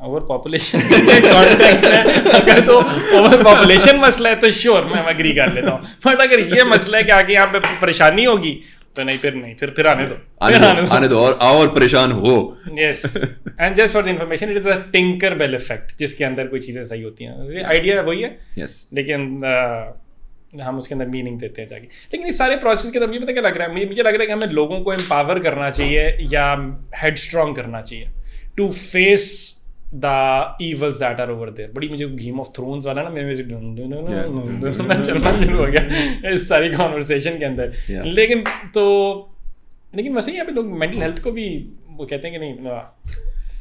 Over population के कॉन्टेक्स्ट में अगर तो ओवर पॉपुलेशन मसला है तो श्योर मैं एग्री कर लेता हूँ, बट अगर ये मसला है कि आगे यहाँ पे परेशानी होगी तो नहीं, फिर आने दो
और आओ और परेशान हो.
Yes, and just for the information, it is the tinker bell effect, जिसके अंदर कोई चीज़ें सही होती हैं. आइडिया वही है.
Yes.
लेकिन हम उसके अंदर मीनिंग देते हैं जाके. लेकिन इस सारे प्रोसेस के अंदर मुझे पता क्या लग रहा है, मुझे लग रहा है कि हमें लोगों को एम्पावर करना चाहिए या हेड स्ट्रॉन्ग करना चाहिए to face the evils that are over there. बड़ी मुझे गेम ऑफ थ्रोन्स वाला ना मेरे चलना शुरू हो गया इस सारी कॉन्वर्सेशन के अंदर. लेकिन वैसे यहाँ पे लोग मेंटल हेल्थ को भी वो कहते हैं कि नहीं,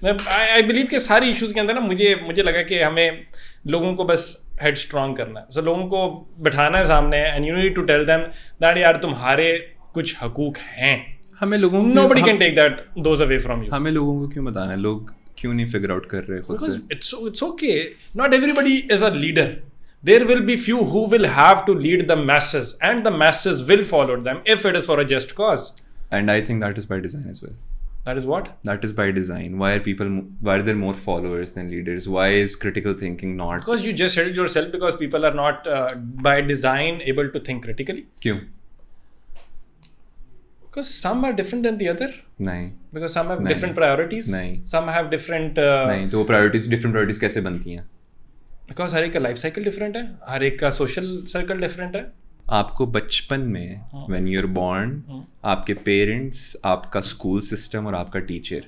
आई बिलीव कि सारी इश्यूज़ के अंदर ना मुझे लगा कि हमें लोगों को बस हेड स्ट्रॉन्ग करना है. So लोगों को बैठाना है सामने and you need to tell them that यार तुम्हारे कुछ हकूक हैं.
हमें लोगों
Nobody can take that those away from you.
हमें लोगों को क्यों बताना है? लोग क्यों नहीं फिगर आउट कर रहे खुद से?
Because it's okay. Not everybody is a leader. There will be few who will have to lead the masses, and the masses will follow them if it is for a just cause.
And I think that is by design as well.
That is what?
That is by design. Why are there more followers than leaders? Why is critical thinking not?
Because you just said it yourself, because people are not by design able to think critically.
क्यों?
Because some are different than the other.
नहीं.
Because some have
नहीं.
different priorities.
नहीं.
Some have different.
नहीं, तो वो different priorities कैसे बनती हैं?
Because हर एक का life cycle different है, हर एक का social circle different है.
आपको बचपन में when you're born, आपके पेरेंट्स, आपका स्कूल सिस्टम और आपका टीचर,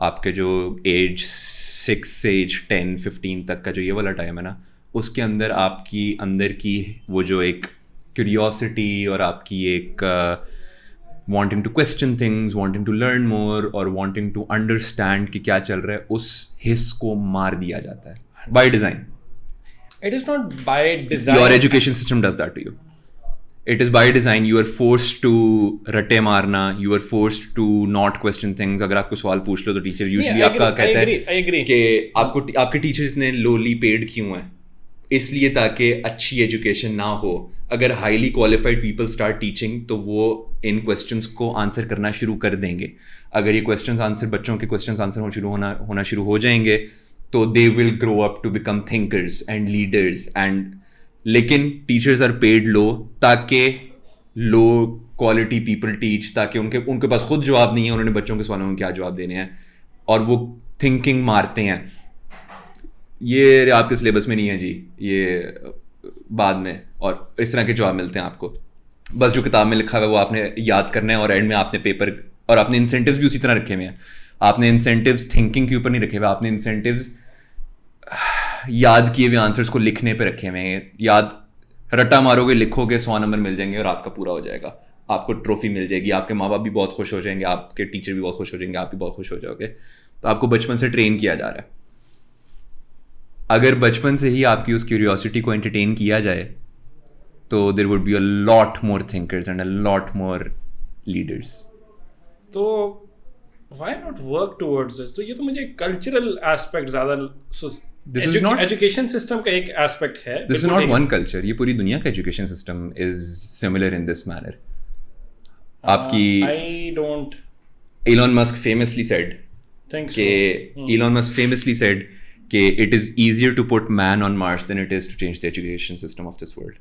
आपके जो एज 6 से एज 10-15 तक का जो ये वाला टाइम है ना, उसके अंदर आपकी अंदर की वो जो एक क्यूरियोसिटी और आपकी एक wanting to question things, wanting to learn more और wanting to understand कि क्या चल रहा है, उस हिस्स को मार दिया जाता है by design.
It is not by design.
Your education system does that to you. It is by design. You are forced to Ratte मारना. You are forced to not question things. अगर आपको सवाल पूछ लो तो टीचर यूजुअली आपका कहता है कि आपके टीचर्स इतने लोली पेड क्यों हैं? इसलिए ताकि अच्छी एजुकेशन ना हो. अगर highly qualified people start teaching तो वो इन क्वेश्चंस को आंसर करना शुरू कर देंगे. अगर ये क्वेश्चंस आंसर बच्चों के क्वेश्चंस आंसर होना शुरू हो जाएंगे तो they will grow up to become thinkers and leaders. And लेकिन टीचर्स आर पेड लो ताकि लो क्वालिटी पीपल टीच, ताकि उनके पास खुद जवाब नहीं है, उन्होंने बच्चों के सवालों में क्या जवाब देने हैं और वो थिंकिंग मारते हैं. ये आपके सिलेबस में नहीं है जी, ये बाद में, और इस तरह के जवाब मिलते हैं आपको. बस जो किताब में लिखा हुआ है वो आपने याद करना है और एंड में आपने पेपर, और आपने इंसेंटिव्स भी उसी तरह रखे हुए हैं. आपने इंसेंटिव्स थिंकिंग के ऊपर नहीं रखे हुए, आपने इंसेंटिव्स याद किए हुए आंसर्स को लिखने पे रखे हुए हैं. याद रट्टा मारोगे, लिखोगे, 100 नंबर मिल जाएंगे और आपका पूरा हो जाएगा. आपको ट्रॉफी मिल जाएगी, आपके माँ बाप भी बहुत खुश हो जाएंगे, आपके टीचर भी बहुत खुश हो जाएंगे, आप भी बहुत खुश हो जाओगे. तो आपको बचपन से ट्रेन किया जा रहा है. अगर बचपन से ही आपकी उस क्यूरियोसिटी को एंटरटेन किया जाए तो there would be a lot more thinkers and a lot more leaders.
तो why not work towards this? तो ये तो मुझे कल्चरल एस्पेक्ट ज़्यादा,
This is not
education system का एक एस्पेक्ट है.
This is not one culture. ये पूरी दुनिया का education system is similar in this manner. आपकी
I don't
Elon Musk famously said कि Elon Musk famously said कि it is easier to put man on Mars than it is to change the education system of this world.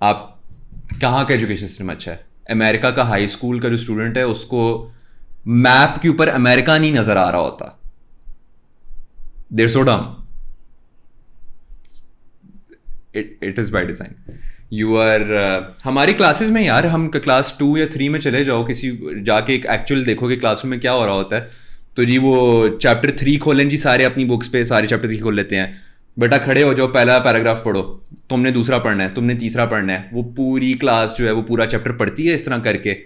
आप कहाँ का education system अच्छा है? America का high school का जो स्टूडेंट है उसको मैप के ऊपर अमेरिका नहीं नजर आ रहा होता. They're so dumb. It is by design. You are हमारी क्लासेस में यार, हम क्लास 2 या 3 में चले जाओ, किसी जाके एक एक्चुअल देखोगे क्लासरूम में क्या हो रहा होता है, तो जी वो चैप्टर 3 खोलें जी, सारे अपनी बुक्स पे सारे चैप्टर 3 खोल लेते हैं. बेटा खड़े हो जाओ, पहला पैराग्राफ पढ़ो, तुमने दूसरा पढ़ना है, तुमने तीसरा पढ़ना है. वो पूरी क्लास जो है वो पूरा चैप्टर पढ़ती है इस तरह करके.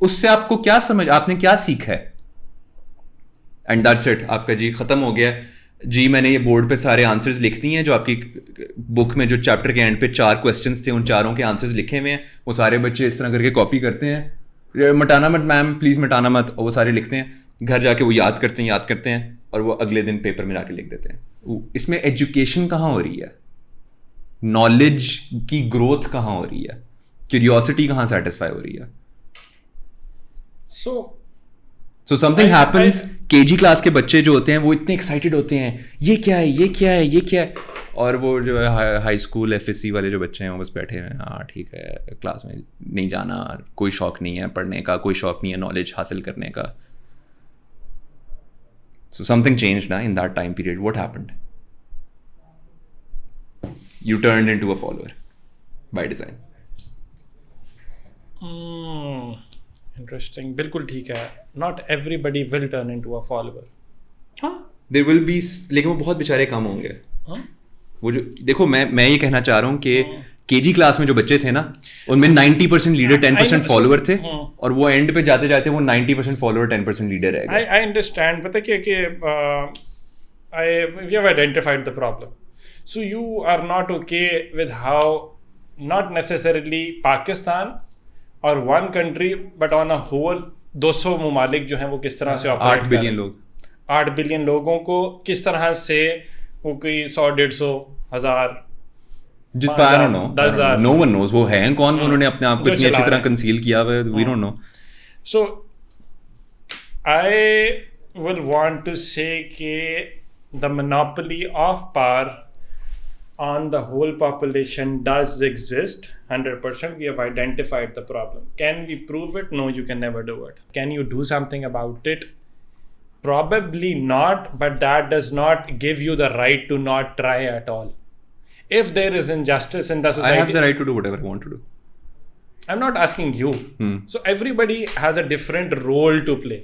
उससे आपको क्या समझ, आपने क्या सीखा है? And that's it. आपका जी खत्म हो गया जी. मैंने ये बोर्ड पे सारे आंसर्स लिख दिए हैं, जो आपकी बुक में जो चैप्टर के एंड पे 4 क्वेश्चंस थे उन चारों के आंसर्स लिखे हुए हैं. वो सारे बच्चे इस तरह करके कॉपी करते हैं, मटाना मत मैम प्लीज़ मटाना मत, और वो सारे लिखते हैं. घर जाके वो याद करते हैं और वो अगले दिन पेपर में जाके लिख देते हैं. इसमें एजुकेशन कहाँ हो रही है? नॉलेज की ग्रोथ कहाँ हो रही है? क्यूरियोसिटी कहाँ सेटिस्फाई हो रही है? So something happens. KG class के बच्चे जो होते हैं वो इतने एक्साइटेड होते हैं, ये क्या है, ये क्या है, ये क्या है. और वो जो है हाई स्कूल एफएससी वाले जो बच्चे हैं वो बस बैठे हैं, हाँ ठीक है, क्लास में नहीं जाना, कोई शौक नहीं है पढ़ने का, कोई शौक नहीं है नॉलेज हासिल करने का. So something changed na in that time period. What happened? You turned into a follower by design.
Interesting. बिल्कुल ठीक है. Not everybody will turn into a follower.
हाँ, there will be, लेकिन वो बहुत बेचारे कम होंगे. वो जो देखो, मैं ये कहना चाह रहा हूँ कि केजी क्लास में जो बच्चे थे ना, उनमें 90% लीडर 10% फॉलोअर थे, और वो एंड पे जाते जाते वो 90% फॉलोअर 10% लीडर है.
I understand. पता क्या कि we have identified the problem. So you are not okay with how not necessarily Pakistan or one country but on a whole 200 ममालिक जो हैं वो किस तरह से ऑपरेट
8 बिलियन लोग
8 बिलियन लोगों को किस तरह से वो कोई 100-150,000
जितना I don't know
10,000
no one knows वो हैं कौन उन्होंने अपने आप को
जो
इतनी अच्छी
चला
तरह
रहे
कंसील किया हुआ है we don't know.
So I will want to say कि the monopoly of power on the whole population does exist 100%. We have identified the problem. Can we prove it? No, you can never do it. Can you do something about it? Probably not, but that does not give you the right to not try at all. If there is injustice in the society,
I have the right to do whatever I want to do.
I'm not asking you. So everybody has a different role to play.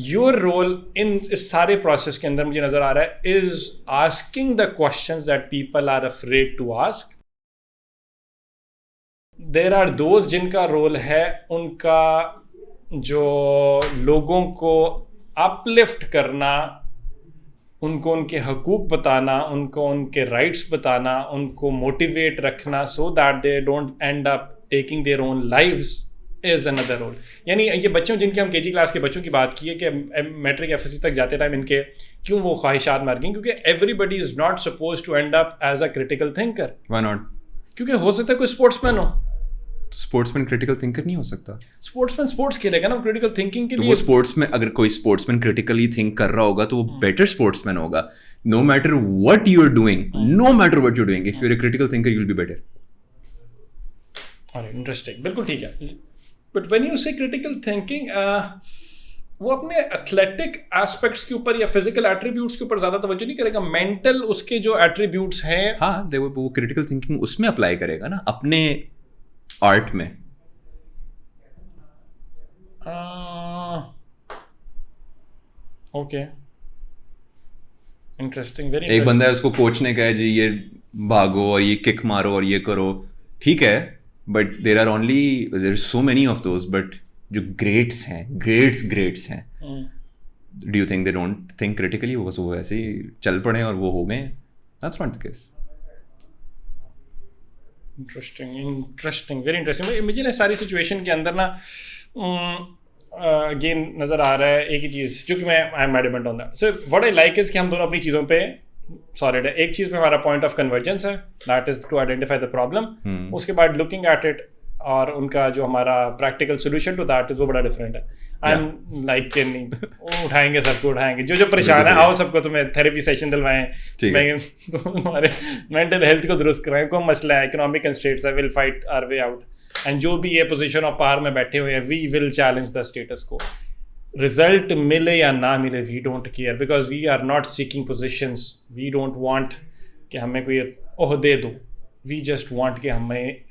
Your role in इस सारे process के अंदर मुझे नजर आ रहा है is asking the questions that people are afraid to ask. There are those जिनका role है उनका जो लोगों को uplift करना, उनको उनके हकूक बताना, उनको उनके rights बताना, उनको motivate रखना so that they don't end up taking their own lives is another role. यानी ये बच्चों जिनके हम केजी क्लास के बच्चों की बात की है कि मैट्रिक एफएससी तक जाते टाइम इनके क्यों वो ख्वाहिशात मर गई, क्योंकि everybody is not suppose to end up as a critical thinker.
Why not?
क्योंकि हो सकता है कोई स्पोर्ट्समैन हो.
स्पोर्ट्समैन क्रिटिकल थिंकर नहीं हो सकता.
स्पोर्ट्समैन स्पोर्ट्स खेलेगा ना, क्रिटिकल थिंकिंग के
तो
लिए.
वो स्पोर्ट्स में अगर कोई स्पोर्ट्समैन क्रिटिकली थिंक कर रहा होगा तो वो बेटर स्पोर्ट्समैन होगा. No matter what you are doing, no matter what you are doing, if you are a critical thinker you will be better.
अरे इंटरेस्टिंग, बिल्कुल ठीक है. But when you say critical thinking, वो अपने athletic aspects के ऊपर या physical attributes के ऊपर ज़्यादा तवज्जो नहीं करेगा. मेंटल उसके जो एट्रीब्यूट्स हैं,
हाँ वो क्रिटिकल थिंकिंग उसमें अप्लाई करेगा ना, अपने आर्ट में.
Okay, interesting, very.
एक बंदा है उसको कोच ने कहा जी ये भागो और ये किक मारो और ये करो, ठीक है, but there are so many of those, but जो ग्रेट्स हैं do you think they don't think critically? वो बस वो ऐसे ही चल पड़े और वो हो गए? That's not the case.
Interesting, very interesting. मुझे ना सारी सिचुएशन के अंदर ना अगेन नज़र आ रहा है एक ही चीज़, जो कि मैं I am adamant on that. So what I like is कि हम दोनों अपनी चीज़ों पे सॉलिड है. एक चीज़ पे हमारा पॉइंट ऑफ कन्वर्जेंस है, that is to identify the problem. उसके बाद लुकिंग एट इट और उनका जो हमारा practical solution to that is वो बड़ा डिफरेंट है. आई एम लाइक कि नहीं उठाएंगे, सबको उठाएंगे, जो परेशान है आओ सबको तुम्हें थेरेपी सेशन दिलवाएं, तुम्हारे मेंटल हेल्थ को दुरुस्त कराएं, कोई मसला है, इकोनॉमिक कंस्ट्रेंट्स है, will fight our way out. And जो भी ये पोजीशन ऑफ पावर में बैठे हुए हैं, we will challenge the status quo. Result मिले या ना मिले, we don't care, because we are not seeking positions. We don't want कि हमें कोई ओहदे दो. वी जस्ट वांट कि हमें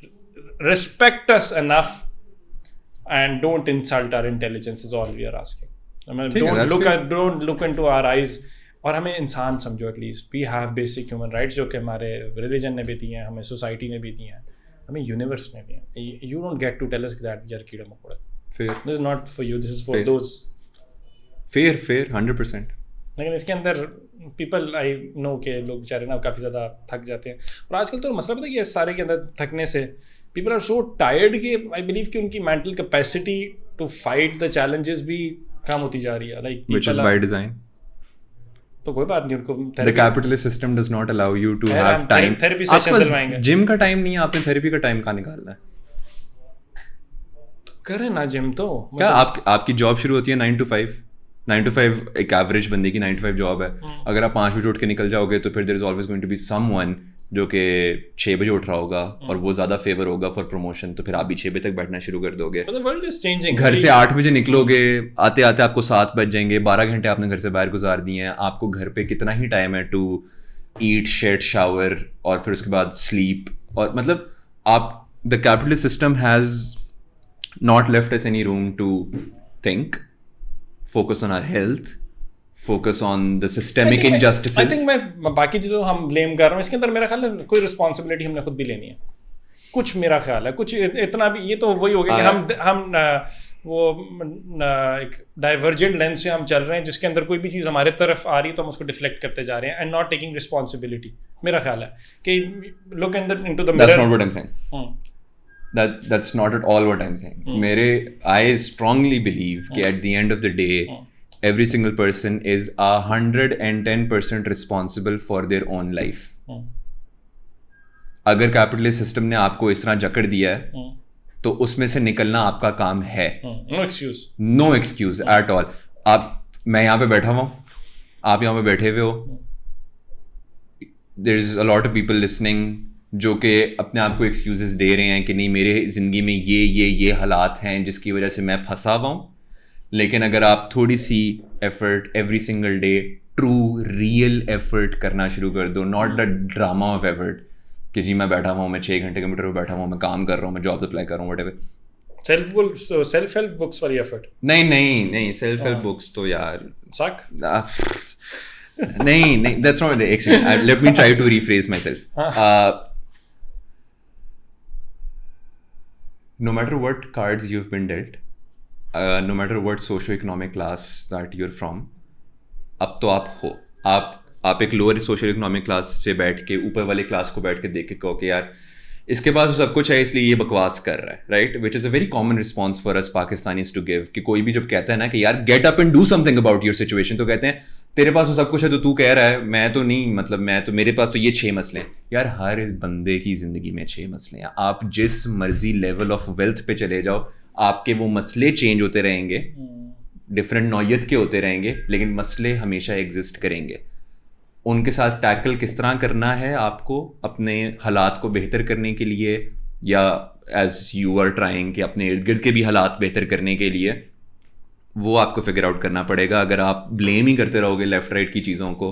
respect us enough and don't insult our intelligence is all we are asking. I mean, don't look into our eyes. और हमें इंसान समझो at least. We have basic human rights जो कि हमारे रिलीजन ने भी दी हैं, हमें सोसाइटी ने भी दी हैं, हमें यूनिवर्स में भी हैं. You don't get to tell us that यार कीड़ा मकोड़ा.
Fair.
This is not for you, this is for those.
Fair 100%.
लेकिन इसके अंदर पीपल आई नो के लोग बेचारे ना काफ़ी ज़्यादा थक जाते हैं. और आजकल तो मसला पता है कि इस सारे के अंदर थकने से पीपल आर सो टायर्ड कि आई बिलीव कि उनकी mental capacity to fight the challenges भी कम होती जा रही है. Like
which is by design.
तो कोई बात नहीं, उनको
the capitalist system does not allow you to have time.
Therapy session दिलवाएंगे.
जिम का टाइम नहीं है, आपने थेरेपी का टाइम कहाँ निकालना है?
तो करें ना जिम. तो
क्या आपकी जॉब शुरू होती है 9 to 5. 9 to 5 एक एवरेज बंदे की 9 to 5 जॉब है. अगर आप 5 बजे उठ के निकल जाओगे तो फिर there is always going to be someone जो कि 6 बजे उठ रहा होगा और वो ज़्यादा फेवर होगा फॉर प्रमोशन, तो फिर आप भी 6 बजे तक बैठना शुरू कर दोगे. घर से 8 बजे निकलोगे, आते आते आपको 7 बज जाएंगे. 12 घंटे आपने घर से बाहर गुजार दिए हैं. आपको घर पे कितना ही टाइम है टू ईट, शेट, शावर और फिर उसके बाद स्लीप. और मतलब आप the capitalist system has not left us any room to think, focus on our health, focus on the systemic injustices.
I think मैं बाकी चीज़ों हम ब्लेम कर रहा हूँ, इसके अंदर मेरा ख्याल है कोई रिस्पॉन्सिबिलिटी हमने खुद भी लेनी है. कुछ मेरा ख्याल है, कुछ इतना भी ये तो वही हो गया कि हम वो एक डाइवर्जेंट लेंस से हम चल रहे हैं जिसके अंदर कोई भी चीज़ हमारे तरफ आ रही है तो हम उसको डिफ्लेक्ट करते जा रहे हैं एंड नॉट टेकिंग रिस्पॉन्सिबिलिटी. मेरा ख्याल है कि look into the
That's not what I'm saying. That's not at all what I'm saying. I strongly believe कि at the end of the day, every single person is 110% responsible for their own life. अगर capitalist system ने आपको इस तरह जकड़ दिया है तो उसमें से निकलना आपका काम है. No excuse at all. मैं यहाँ पे बैठा हुआ हूँ, आप यहाँ पे बैठे हुए हो, there is a lot of people listening जो कि अपने आप को एक्सक्यूजेस दे रहे हैं कि नहीं मेरे ज़िंदगी में ये हालात हैं जिसकी वजह से मैं फंसा हुआ हूँ. लेकिन अगर आप थोड़ी सी effort every single day, true real effort करना शुरू कर दो, not the drama of effort कि जी मैं बैठा हुआ हूँ, मैं 6 घंटे कंप्यूटर पर बैठा हुआ हूँ, मैं काम कर रहा हूँ, मैं जॉब अप्लाई कर रहा हूँ, व्हाटएवर.
सेल्फ हेल्प बुक्स वाली एफर्ट
नहीं सेल्फ हेल्प बुक्स तो यार
सक.
नहीं that's not it. Let me try to rephrase myself. No matter what cards you've been dealt, no matter what socio-economic class that you're from, अब तो आप हो, आप एक लोअर सोशल इकोनॉमिक क्लास पे बैठ के ऊपर वाले क्लास को बैठ के देख के कहो कि यार इसके पास तो सब कुछ है इसलिए ये बकवास कर रहा है, right? Which is a very common response for us Pakistanis to give. कि कोई भी जब कहता है ना कि यार get up and do something about your situation, तो कहते हैं तेरे पास तो सब कुछ है तो तू कह रहा है, मैं तो नहीं, मतलब मैं तो, मेरे पास तो ये 6 मसले हैं. यार हर इस बंदे की ज़िंदगी में 6 मसले हैं. आप जिस मर्जी लेवल ऑफ वेल्थ पे चले जाओ, आपके वो मसले चेंज होते रहेंगे, डिफरेंट नौयत के होते रहेंगे, लेकिन मसले हमेशा एग्जिस्ट करेंगे. उनके साथ टैकल किस तरह करना है आपको अपने हालात को बेहतर करने के लिए, या एज यू आर ट्राइंग कि अपने इर्द गिर्द के भी हालात बेहतर करने के लिए, वो आपको फिगर आउट करना पड़ेगा. अगर आप ब्लेम ही करते रहोगे लेफ्ट राइट की चीज़ों को,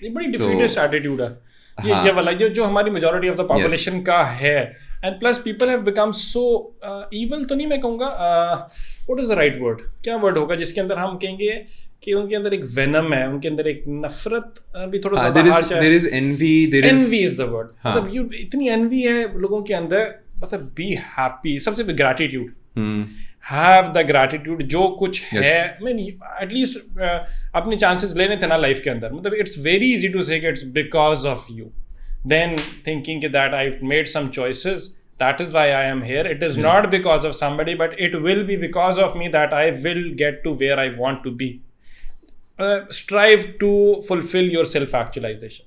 ये बड़ी डिफीटिस्ट एटीट्यूड है. ये वाला जो हमारी मेजॉरिटी ऑफ द पॉपुलेशन का है. And plus people have become so evil, तो नहीं मैं कहूँगा, what is the right word, क्या वर्ड होगा जिसके अंदर हम कहेंगे कि उनके अंदर एक वेनम है, उनके अंदर एक नफरत भी थोड़ा सा हार्श है.
there is envy
is the word. मतलब you इतनी envy है लोगों के अंदर. मतलब be happy, सबसे gratitude. Have the gratitude. जो कुछ है, मैं at least अपने chances लेने थे ना लाइफ के अंदर. मतलब it's very easy to say कि it's because of you. Then thinking that I made some choices, that is why I am here. It is not because of somebody, but it will be because of me that I will get to where I want to be. Strive to fulfill your self actualization.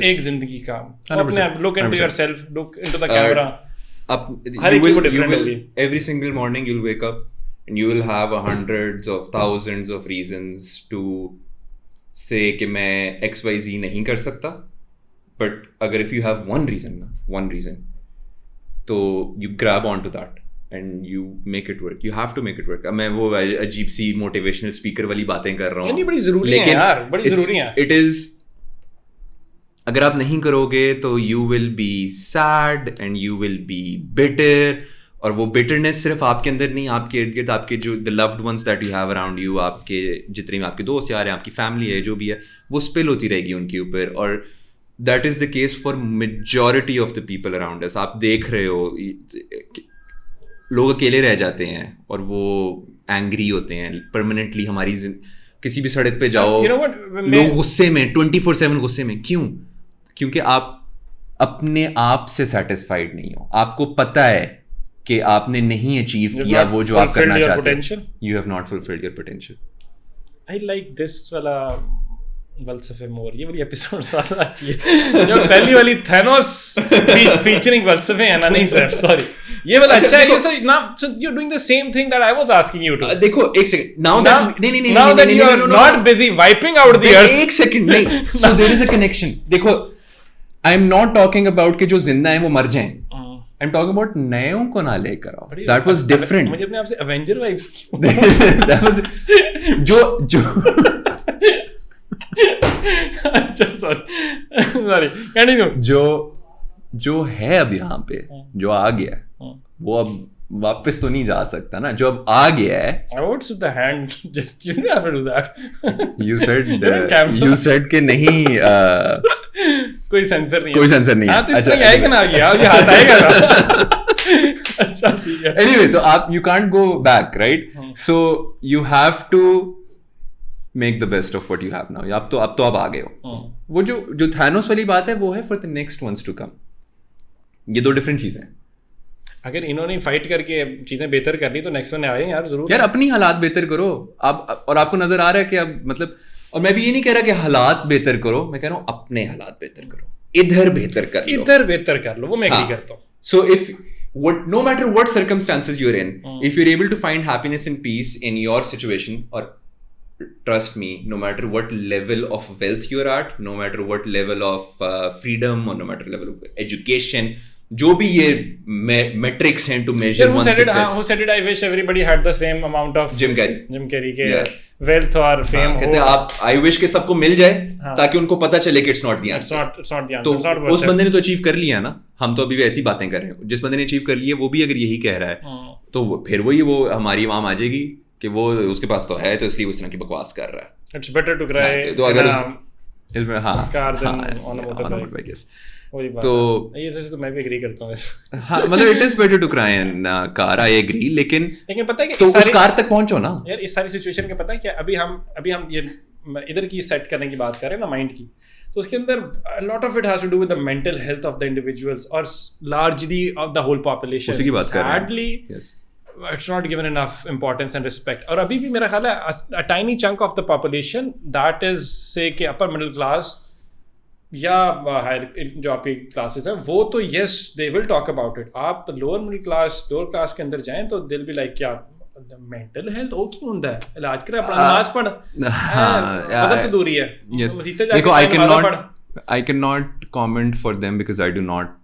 एक जिंदगी का अपने look into yourself, look into the camera.
Every single morning you'll wake up and you will have hundreds of thousands of reasons to say कि मैं XYZ नहीं कर सकता. But अगर if you have one reason, तो you grab onto that and you make it work. You have to make it work. मैं वो अजीब सी मोटिवेशनल स्पीकर वाली बातें कर रहा हूँ,
बड़ी जरूरी है यार, बड़ी जरूरी है.
It is, अगर आप नहीं करोगे तो you will be sad and you will be bitter. और वो bitterness सिर्फ आपके अंदर नहीं, आपके इर्द गिर्द आपके जो the loved ones that you have around you, आपके जितने भी आपके दोस्त यार हैं, आपकी फैमिली है, जो भी है, वो स्पिल होती रहेगी उनके ऊपर. और that is the case for majority of the people around us. आप देख रहे हो लोग अकेले रह जाते हैं और वो एंग्री होते हैं परमानेंटली. हमारी किसी भी सड़क पे जाओ, लोग गुस्से में 24/7 गुस्से में. क्यों? क्योंकि आप अपने आप से सेटिस्फाइड नहीं हो. आपको पता है कि आपने नहीं अचीव किया वो जो आप करना चाहते हैं. You have not fulfilled your potential.
I like this वाला वल्सफे मोर. ये वाली एपिसोड सारा अच्छी है. जो पहली वाली थैनोस फीचरिंग वल्सफे है ना, नहीं सर सॉरी, ये वाला अच्छा है. So now so you are doing the same thing that I was asking you to.
देखो एक second, now
that you are not busy wiping out the earth.
एक सेकंड नहीं, so there is a connection. देखो I am not talking about कि जो जिंदा हैं वो मर जाएं. आई एम टॉकिंग अबाउट नयों को ना लेकर आओ. That was different.
मुझे अपने आप से एवेंजर वाइब्स की
दैट वाज जो
अच्छा सॉरी कंटिन्यू.
जो है अब यहाँ पे, जो आ गया है, वो अब वापस तो नहीं जा सकता ना. जो अब आ गया है,
I would with the hand, just you don't have to do that.
you said कि नहीं
कोई सेंसर नहीं.
कोई सेंसर नहीं.
हाँ तो इसमें आएगा ना, ये हाथ आएगा ना. अच्छा ठीक है.
Anyway, तो आप you can't go back, right? So you have to make the best of what you have now. अब तो आप आ गए हो. वो जो थानोस वाली बात है वो है for the next ones to come. ये दो डिफरेंट चीजें हैं.
अगर इन्होंने फाइट करके चीजें बेहतर कर ली तो नेक्स्ट वन आए यार जरूर.
यार अपनी हालात बेहतर करो आप, और आपको नजर आ रहा है कि अब मतलब, और मैं भी ये नहीं कह रहा कि हालात बेहतर करो, मैं कह रहा हूँ अपने हालात बेहतर करो, इधर बेहतर कर लो. वो मैं एग्री करता हूँ. So if no matter what circumstances you're in, if you're able to find happiness and peace in your situation, or trust me, no matter what level of wealth you're at, no matter what level of freedom, or no matter level of education, जो भी ये metrics हैं to measure one's success.
Who said it? I wish everybody had the same amount of
Jim Carrey
के wealth और fame हो.
कहते आप I wish के सबको मिल जाए ताकि उनको पता चले कि it's not the answer.
It's not the answer.
तो उस बंदे ने तो अचीव कर लिया ना. हम तो अभी भी ऐसी बातें कर रहे हैं. जिस बंदे ने अचीव कर लिया वो भी अगर यही कह रहा है तो फिर वो हमारी आवाम आ जाएगी कि वो उसके पास तो है तो इसलिए उस तरह की बकवास कर रहा है.
It's better to cry.
तो अगर इसमें
car than on a motorbike.
तो
ये तो मैं भी एग्री करता हूँ.
हाँ मतलब it is better to cry in car, I agree, लेकिन
पता है कि
तो उस कार तक पहुंचो ना
यार. इस सारी सिचुएशन का पता है क्या, अभी हम ये इधर की सेट करने की बात कर रहे हैं ना माइंड की, तो उसके अंदर lot of it has to do with the mental health of the individuals और largely of the whole population.
उसी की बात कर रहे हैं.
Sadly it's not given enough importance and respect. और अभी भी मेरा ख्याल है a tiny chunk of the population that is say कि upper middle class या हायर जो आपकी क्लासेस हैं वो तो yes they will talk about it. आप लोअर मिडिल क्लास के अंदर जाएं तो they'll be like क्या मेंटल हेल्थ वो क्यों होता है, इलाज करे अपना नमाज पढ़, वज़न तो दूरी है. मस्जिद जाके
देखो I cannot comment for them because I do not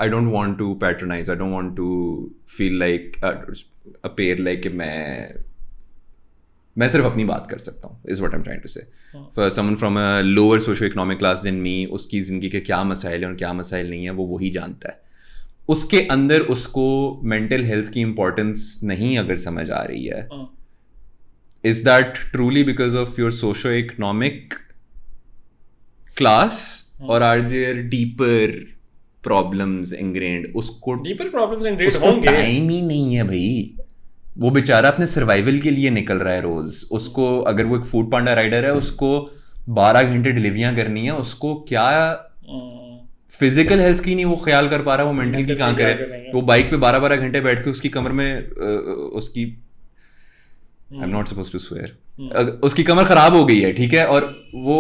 I don't want to patronize. I don't want to feel like appear like कि मैं सिर्फ अपनी बात कर सकता हूँ is what I'm trying to say. For someone from a lower socio-economic class than me, उसकी ज़िंदगी के क्या मसाइल हैं और क्या मसाइल नहीं है वो वही जानता है. उसके अंदर उसको मेंटल हेल्थ की इम्पोर्टेंस नहीं अगर समझ आ रही है, is that truly because of your socio-economic class or are there deeper problems ingrained? उसको
deeper problems ingrained होंगे.
टाइम ही नहीं है भाई. वो बेचारा अपने सर्वाइवल के लिए निकल रहा है रोज. उसको अगर वो एक फूड पांडा राइडर है, उसको 12 घंटे डिलीवरियां करनी है, उसको क्या फिजिकल हेल्थ की नहीं वो ख्याल कर पा रहा है, वो मेंटल की कहाँ करे. वो बाइक पे 12 घंटे बैठ के उसकी कमर में उसकी I am not supposed to swear, उसकी कमर खराब हो गई है, ठीक है, और वो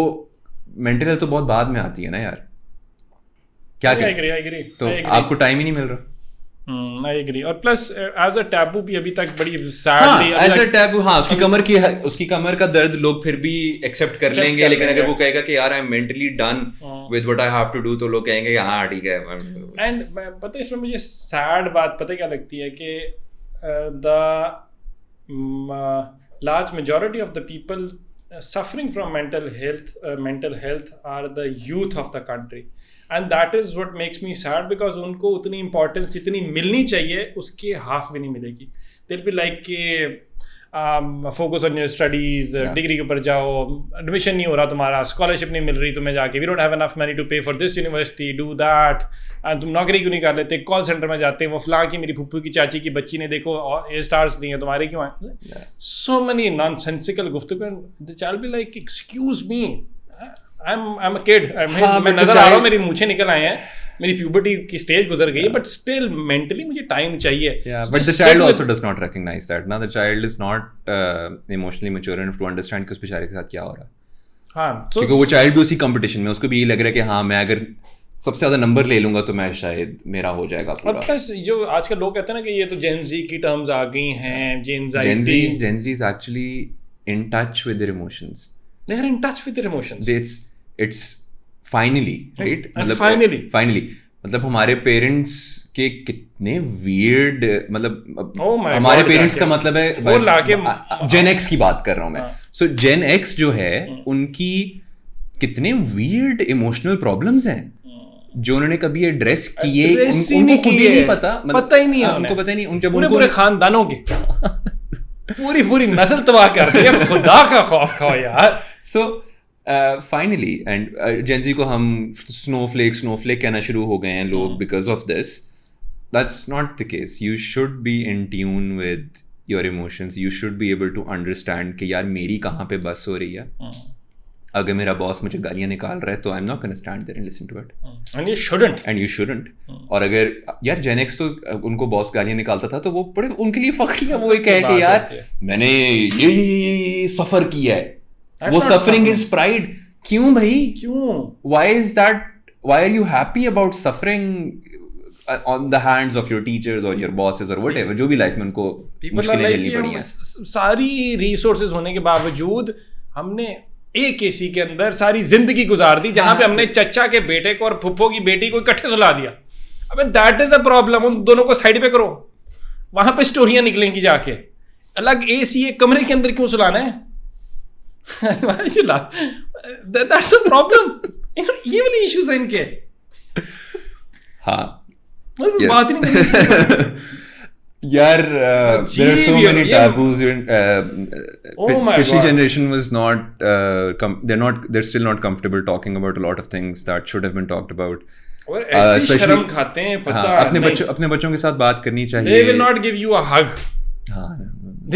मेंटल हेल्थ तो बहुत बाद में आती है ना यार. क्या करें? तो आपको टाइम ही नहीं मिल रहा.
I agree. और प्लस एज अ टैबू भी अभी तक बड़ी सैडली
एज अ टैबू. हाँ उसकी कमर का दर्द लोग फिर भी एक्सेप्ट कर लेंगे, लेकिन अगर वो कहेगा कि यार I am mentally done with what I have to do तो लोग कहेंगे हाँ ठीक है.
एंड पता है इसमें मुझे सैड बात पता क्या लगती है कि the large majority of the people suffering from mental health are the youth of the country, and that is what makes me sad because उनको उतनी importance जितनी मिलनी चाहिए उसके हाफ भी नहीं मिलेगी. they'll be like कि focus on your studies, degree के ऊपर जाओ, एडमिशन नहीं हो रहा तुम्हारा, स्कॉलरशिप नहीं मिल रही तुम्हें जाके, we don't have enough money to pay for this university, do that, तुम नौकरी क्यों नहीं कर लेते, कॉल सेंटर में जाते हैं, वो फलां की मेरी फूफू की चाची की बच्ची ने देखो ए स्टार्स लिए तुम्हारे क्यों आए. so many nonsensical गुफ्तगू. the child be like excuse me, I'm a kid, मैं नजर आ रहा हूँ, मेरी मूंछें निकल आए हैं, मेरी प्यूबर्टी की स्टेज गुजर गई है, बट स्टिल मेंटली मुझे टाइम चाहिए.
But the child also does not recognise that ना. The child is not emotionally mature enough to understand कि उस बेचारे के साथ क्या हो रहा है.
हाँ,
क्योंकि वो चाइल्ड भी उसी कंपटीशन में, उसको भी ये लग रहा है कि हाँ मैं अगर सबसे ज्यादा नंबर ले लूंगा तो मैं शायद मेरा हो जाएगा पूरा.
और प्लस जो आजकल लोग कहते हैं ना कि ये तो जेन ज़ी की टर्म्स आ गई हैं, Gen Z is actually in touch with their emotions. They are in touch with their emotions.
It's finally right.
मतलब फाइनली
मतलब हमारे पेरेंट्स के कितने वियर्ड, मतलब हमारे पेरेंट्स का मतलब है जेन एक्स की बात कर रहा हूं मैं. सो जेन एक्स जो है उनकी कितने वियर्ड इमोशनल प्रॉब्लम्स हैं जो उन्होंने कभी एड्रेस किए, उनको खुद ही नहीं पता,
पता ही नहीं है
उनको पता ही नहीं. जब
पूरे खानदानों के पूरी नस्ल तबाह कर दी है. खुदा का खौफ खाओ यार.
सो फाइनली एंड जेन ज़ी को हम स्नोफ्लेक कहना शुरू हो गए हैं लोग because of this. that's not the case. You should be in tune with your emotions. You should be able to understand कि यार मेरी कहाँ पे बस हो रही है. अगर मेरा बॉस मुझे गालियाँ निकाल रहा है तो I am not gonna stand there and listen to it. And you shouldn't. और अगर यार जेनेक्स तो उनको बॉस गालियाँ निकालता था तो वो बड़े उनके लिए फख्र है. वो ये कहे कि यार मैंने ये सफर किया है. वो सफरिंग इज प्राइड. क्यों भाई? क्यों? Why are you happy about suffering on the hands of your teachers or your bosses or whatever, जो भी लाइफ में उनको मुश्किलें झेलनी पड़ी हैं.
सारी रिसोर्सेज होने के बावजूद हमने एक एसी के अंदर सारी जिंदगी गुजार दी, जहां पे हमने चचा के बेटे को और फुफ्फो की बेटी को इकट्ठे सुला दिया. अबे दैट इज अ प्रॉब्लम. उन दोनों को साइड पे करो. वहां पे स्टोरियां निकलेंगी जाके. अलग एसी एक कमरे के अंदर क्यों सुलाना है? That's a problem. ये वाली इश्यूज हैं इनके.
हाँ
बात ही नहीं
यार there are so many taboos. पिछली generation was not they're still not comfortable talking about a lot of things that should have been talked about.
और ऐसी शर्म खाते हैं पता.
अपने बच्चों के साथ बात करनी चाहिए.
They will not give you a hug.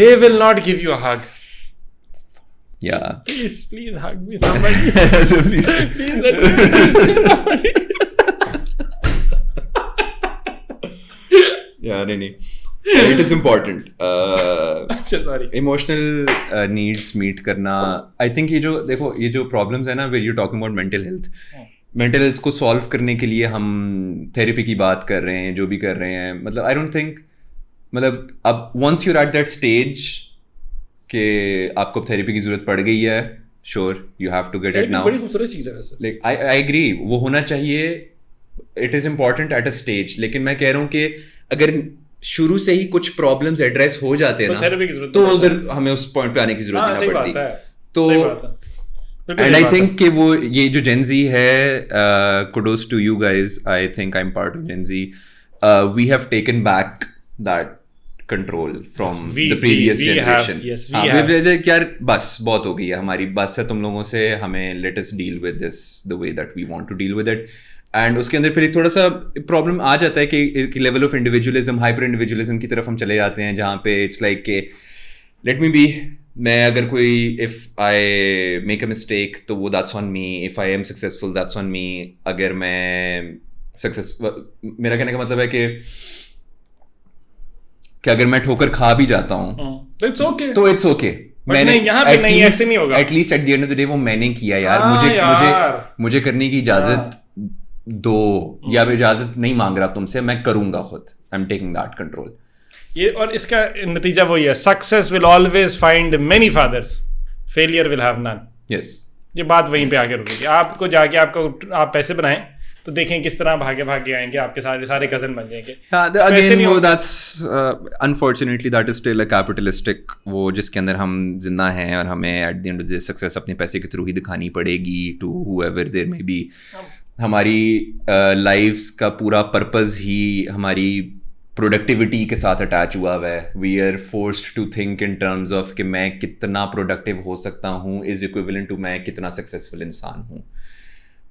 They will not give you a hug.
Yeah.
Please hug me somebody.
So please let me. Yeah, नहीं. It is important.
Sorry.
Emotional needs meet करना. I think ये जो problems है ना, where you're talking about mental health. Mental health को solve करने के लिए हम therapy की बात कर रहे हैं, जो भी कर रहे हैं. मतलब I don't think, मतलब अब once you're at that stage कि आपको थेरेपी की जरूरत पड़ गई है, sure you have to get it now.
बड़ी खूबसूरत चीज़ है वैसे.
Like I agree, वो होना चाहिए. It is important at a stage. लेकिन मैं कह रहा हूँ कि अगर शुरू से ही कुछ प्रॉब्लम्स एड्रेस हो जाते हैं ना, तो उधर हमें उस पॉइंट पे आने की जरूरत ही ना पड़ती. तो एंड आई थिंक कि वो ये जो Gen Z है, kudos to you guys. I think I'm part of Gen Z. We have taken back that control from the previous generation. यार बस बहुत हो गई है हमारी. बस है तुम लोगों से. हमें let us deal with this the way that we want to deal with it. And उसके अंदर फिर एक थोड़ा सा प्रॉब्लम आ जाता है कि level of individualism, hyper individualism की तरफ हम चले जाते हैं, जहाँ पे इट्स लाइक के लेट मी बी. मैं अगर कोई if I make a mistake तो वो that's on me. If I am successful that's on me. अगर मैं मेरा कहने का मतलब है कि अगर मैं ठोकर खा भी जाता हूँ तो इट्स ओके. मैंने at least eight the end of the day वो मैंने किया यार. मुझे करने की इजाजत दो, या मैं इजाजत नहीं मांग रहा तुमसे, मैं करूंगा खुद. I am taking that control.
ये और इसका नतीजा वही है. Success will always find many fathers, failure will have none.
Yes,
ये बात वहीं पे आगे रुकेगी. आपको जाके आप पैसे बनाएं तो देखें किस तरह भागे आएंगे आपके सारे कजन बन जाएंगे.
अगेन वो that's unfortunately that is still a capitalistic, वो जिसके अंदर हम जिंदा हैं और हमें at the end of the day success अपने पैसे के थ्रू ही दिखानी पड़ेगी to whoever there may be. हमारी लाइफ्स का पूरा पर्पस ही हमारी प्रोडक्टिविटी के साथ अटैच हुआ है. We are forced to think in terms of कि मैं कितना प्रोडक्टिव हो सकता हूँ इज इक्विवेलेंट टू मैं कितना सक्सेसफुल इंसान हूँ.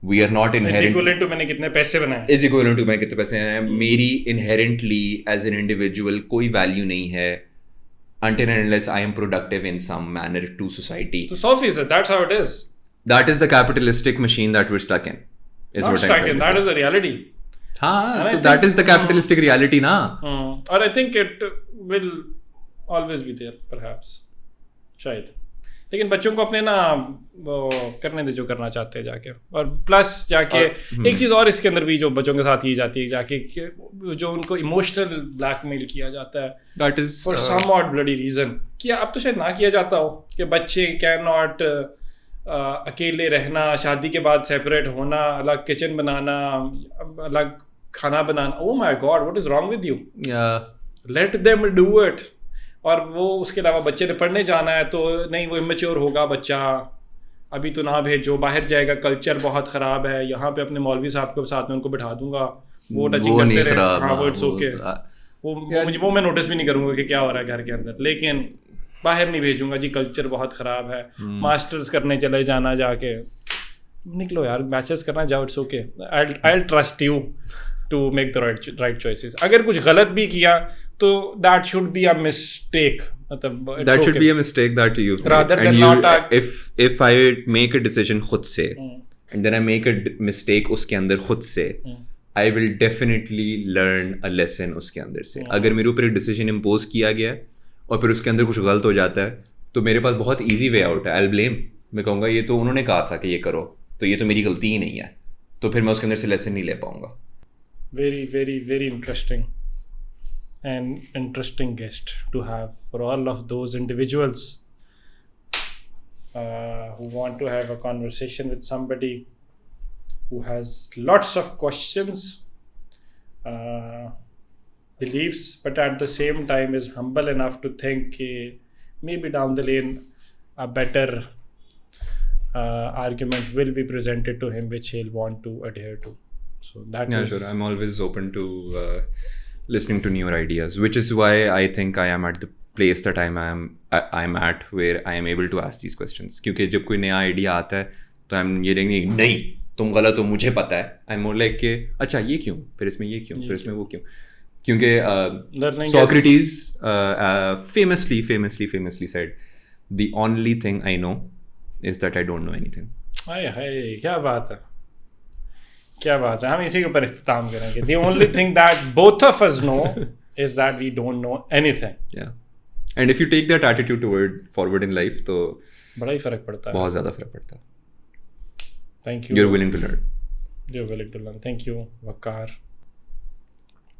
We are not inherent.
Equivalent to मैंने कितने पैसे बनाए.
Is equivalent to मैं कितने पैसे हैं. मेरी inherently as an individual कोई value नहीं है until and unless I am productive in some manner to society.
So Sophie said that's how it is.
That is the capitalistic machine that we're stuck in. Is
not
what
stuck in. That is the reality.
हाँ, तो that is the capitalistic reality ना.
और I think it will always be there perhaps. शायद. लेकिन बच्चों को अपने ना वो करने दे जो करना चाहते हैं जाके. और प्लस जाके एक चीज़ और इसके अंदर भी जो बच्चों के साथ की जाती है जाके, जो उनको इमोशनल ब्लैकमेल किया जाता है. That is for some odd bloody reason. कि अब तो शायद ना किया जाता हो कि बच्चे कैन नॉट अकेले रहना, शादी के बाद सेपरेट होना, अलग किचन बनाना, अलग खाना बनाना. Oh my God, what is wrong with you? Let them do it. और वो उसके अलावा बच्चे ने पढ़ने जाना है तो नहीं, वो इमेच्योर होगा बच्चा, अभी तो ना भेजो, बाहर जाएगा, कल्चर बहुत ख़राब है, यहाँ पे अपने मौलवी साहब के साथ में उनको बिठा दूंगा, वो टचिंग करते रहे. हाँ, वो इट्स ओके. वो मैं नोटिस भी नहीं करूँगा कि क्या हो रहा है घर के अंदर, लेकिन बाहर नहीं भेजूंगा जी, कल्चर बहुत ख़राब है. मास्टर्स करने चले जाना, जाके निकलो यार, बैचलर्स करना जाओ, it's okay, I trust you. to make the right choices. अगर कुछ गलत भी किया तो that should be a mistake. मतलब it's
that should
okay.
be a mistake that you've made.
Rather than
and you,
not
if I make a decision खुद से and then I make a mistake उसके अंदर खुद से, I will definitely learn a lesson उसके अंदर से. अगर मेरे ऊपर एक decision impose किया गया है और फिर उसके अंदर कुछ गलत हो जाता है तो मेरे पास बहुत easy way out है. I'll blame. मैं कहूँगा ये तो उन्होंने कहा था कि ये करो, तो ये तो मेरी गलती ही नहीं है, तो फिर मैं उसके अंदर से लेसन नहीं ले पाऊँगा.
Very, very, very interesting. An interesting guest to have for all of those individuals who want to have a conversation with somebody who has lots of questions, beliefs, but at the same time is humble enough to think maybe down the lane a better argument will be presented to him which he'll want to adhere to. So that is...
Sure. I'm always open to listening to newer ideas, which is why I think I am at the place that I'm at where I am able to ask these questions. क्योंकि जब कोई नया idea आता है तो I'm ये नहीं तुम गलत हो, मुझे पता है. I'm more like कि अच्छा ये क्यों, फिर इसमें ये क्यों, फिर इसमें वो क्यों. क्योंकि Socrates famously said, the only thing I know is that I don't know anything.
हाय क्या बात है, हम इसी के ऊपर इख्तिताम करेंगे. The only thing that both of us know is that we don't know anything.
Yeah. And if you take that attitude forward in life, तो
बड़ा ही फर्क पड़ता है,
बहुत ज़्यादा फर्क पड़ता है.
Thank you.
You're willing to learn.
You're willing to learn. Thank you, Waqar.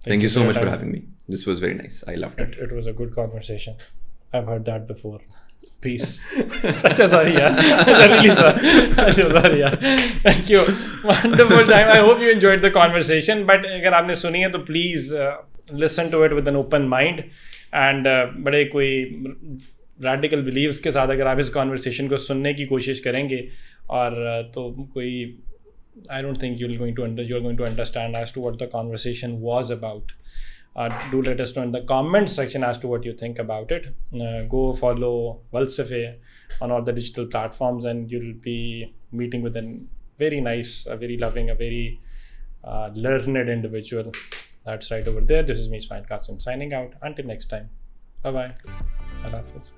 Thank you so much for having me. This was very nice. I loved it.
It was a good conversation. I've heard that before. Peace. Such a sorry, yeah. Really sorry, yeah. Thank you. Wonderful time. I hope you enjoyed the conversation. But अगर आपने सुनी है तो please listen to it with an open mind. And बड़े कोई radical beliefs के साथ अगर आप इस conversation को सुनने की कोशिश करेंगे और तो कोई I don't think you're going to understand as to what the conversation was about. Do let us know in the comments section as to what you think about it. Go follow Walsafe on all the digital platforms and you'll be meeting with a very nice, a very loving, a very learned individual. That's right over there. This is me, Ismail Qasim, signing out. Until next time. Bye-bye. Allah Hafiz.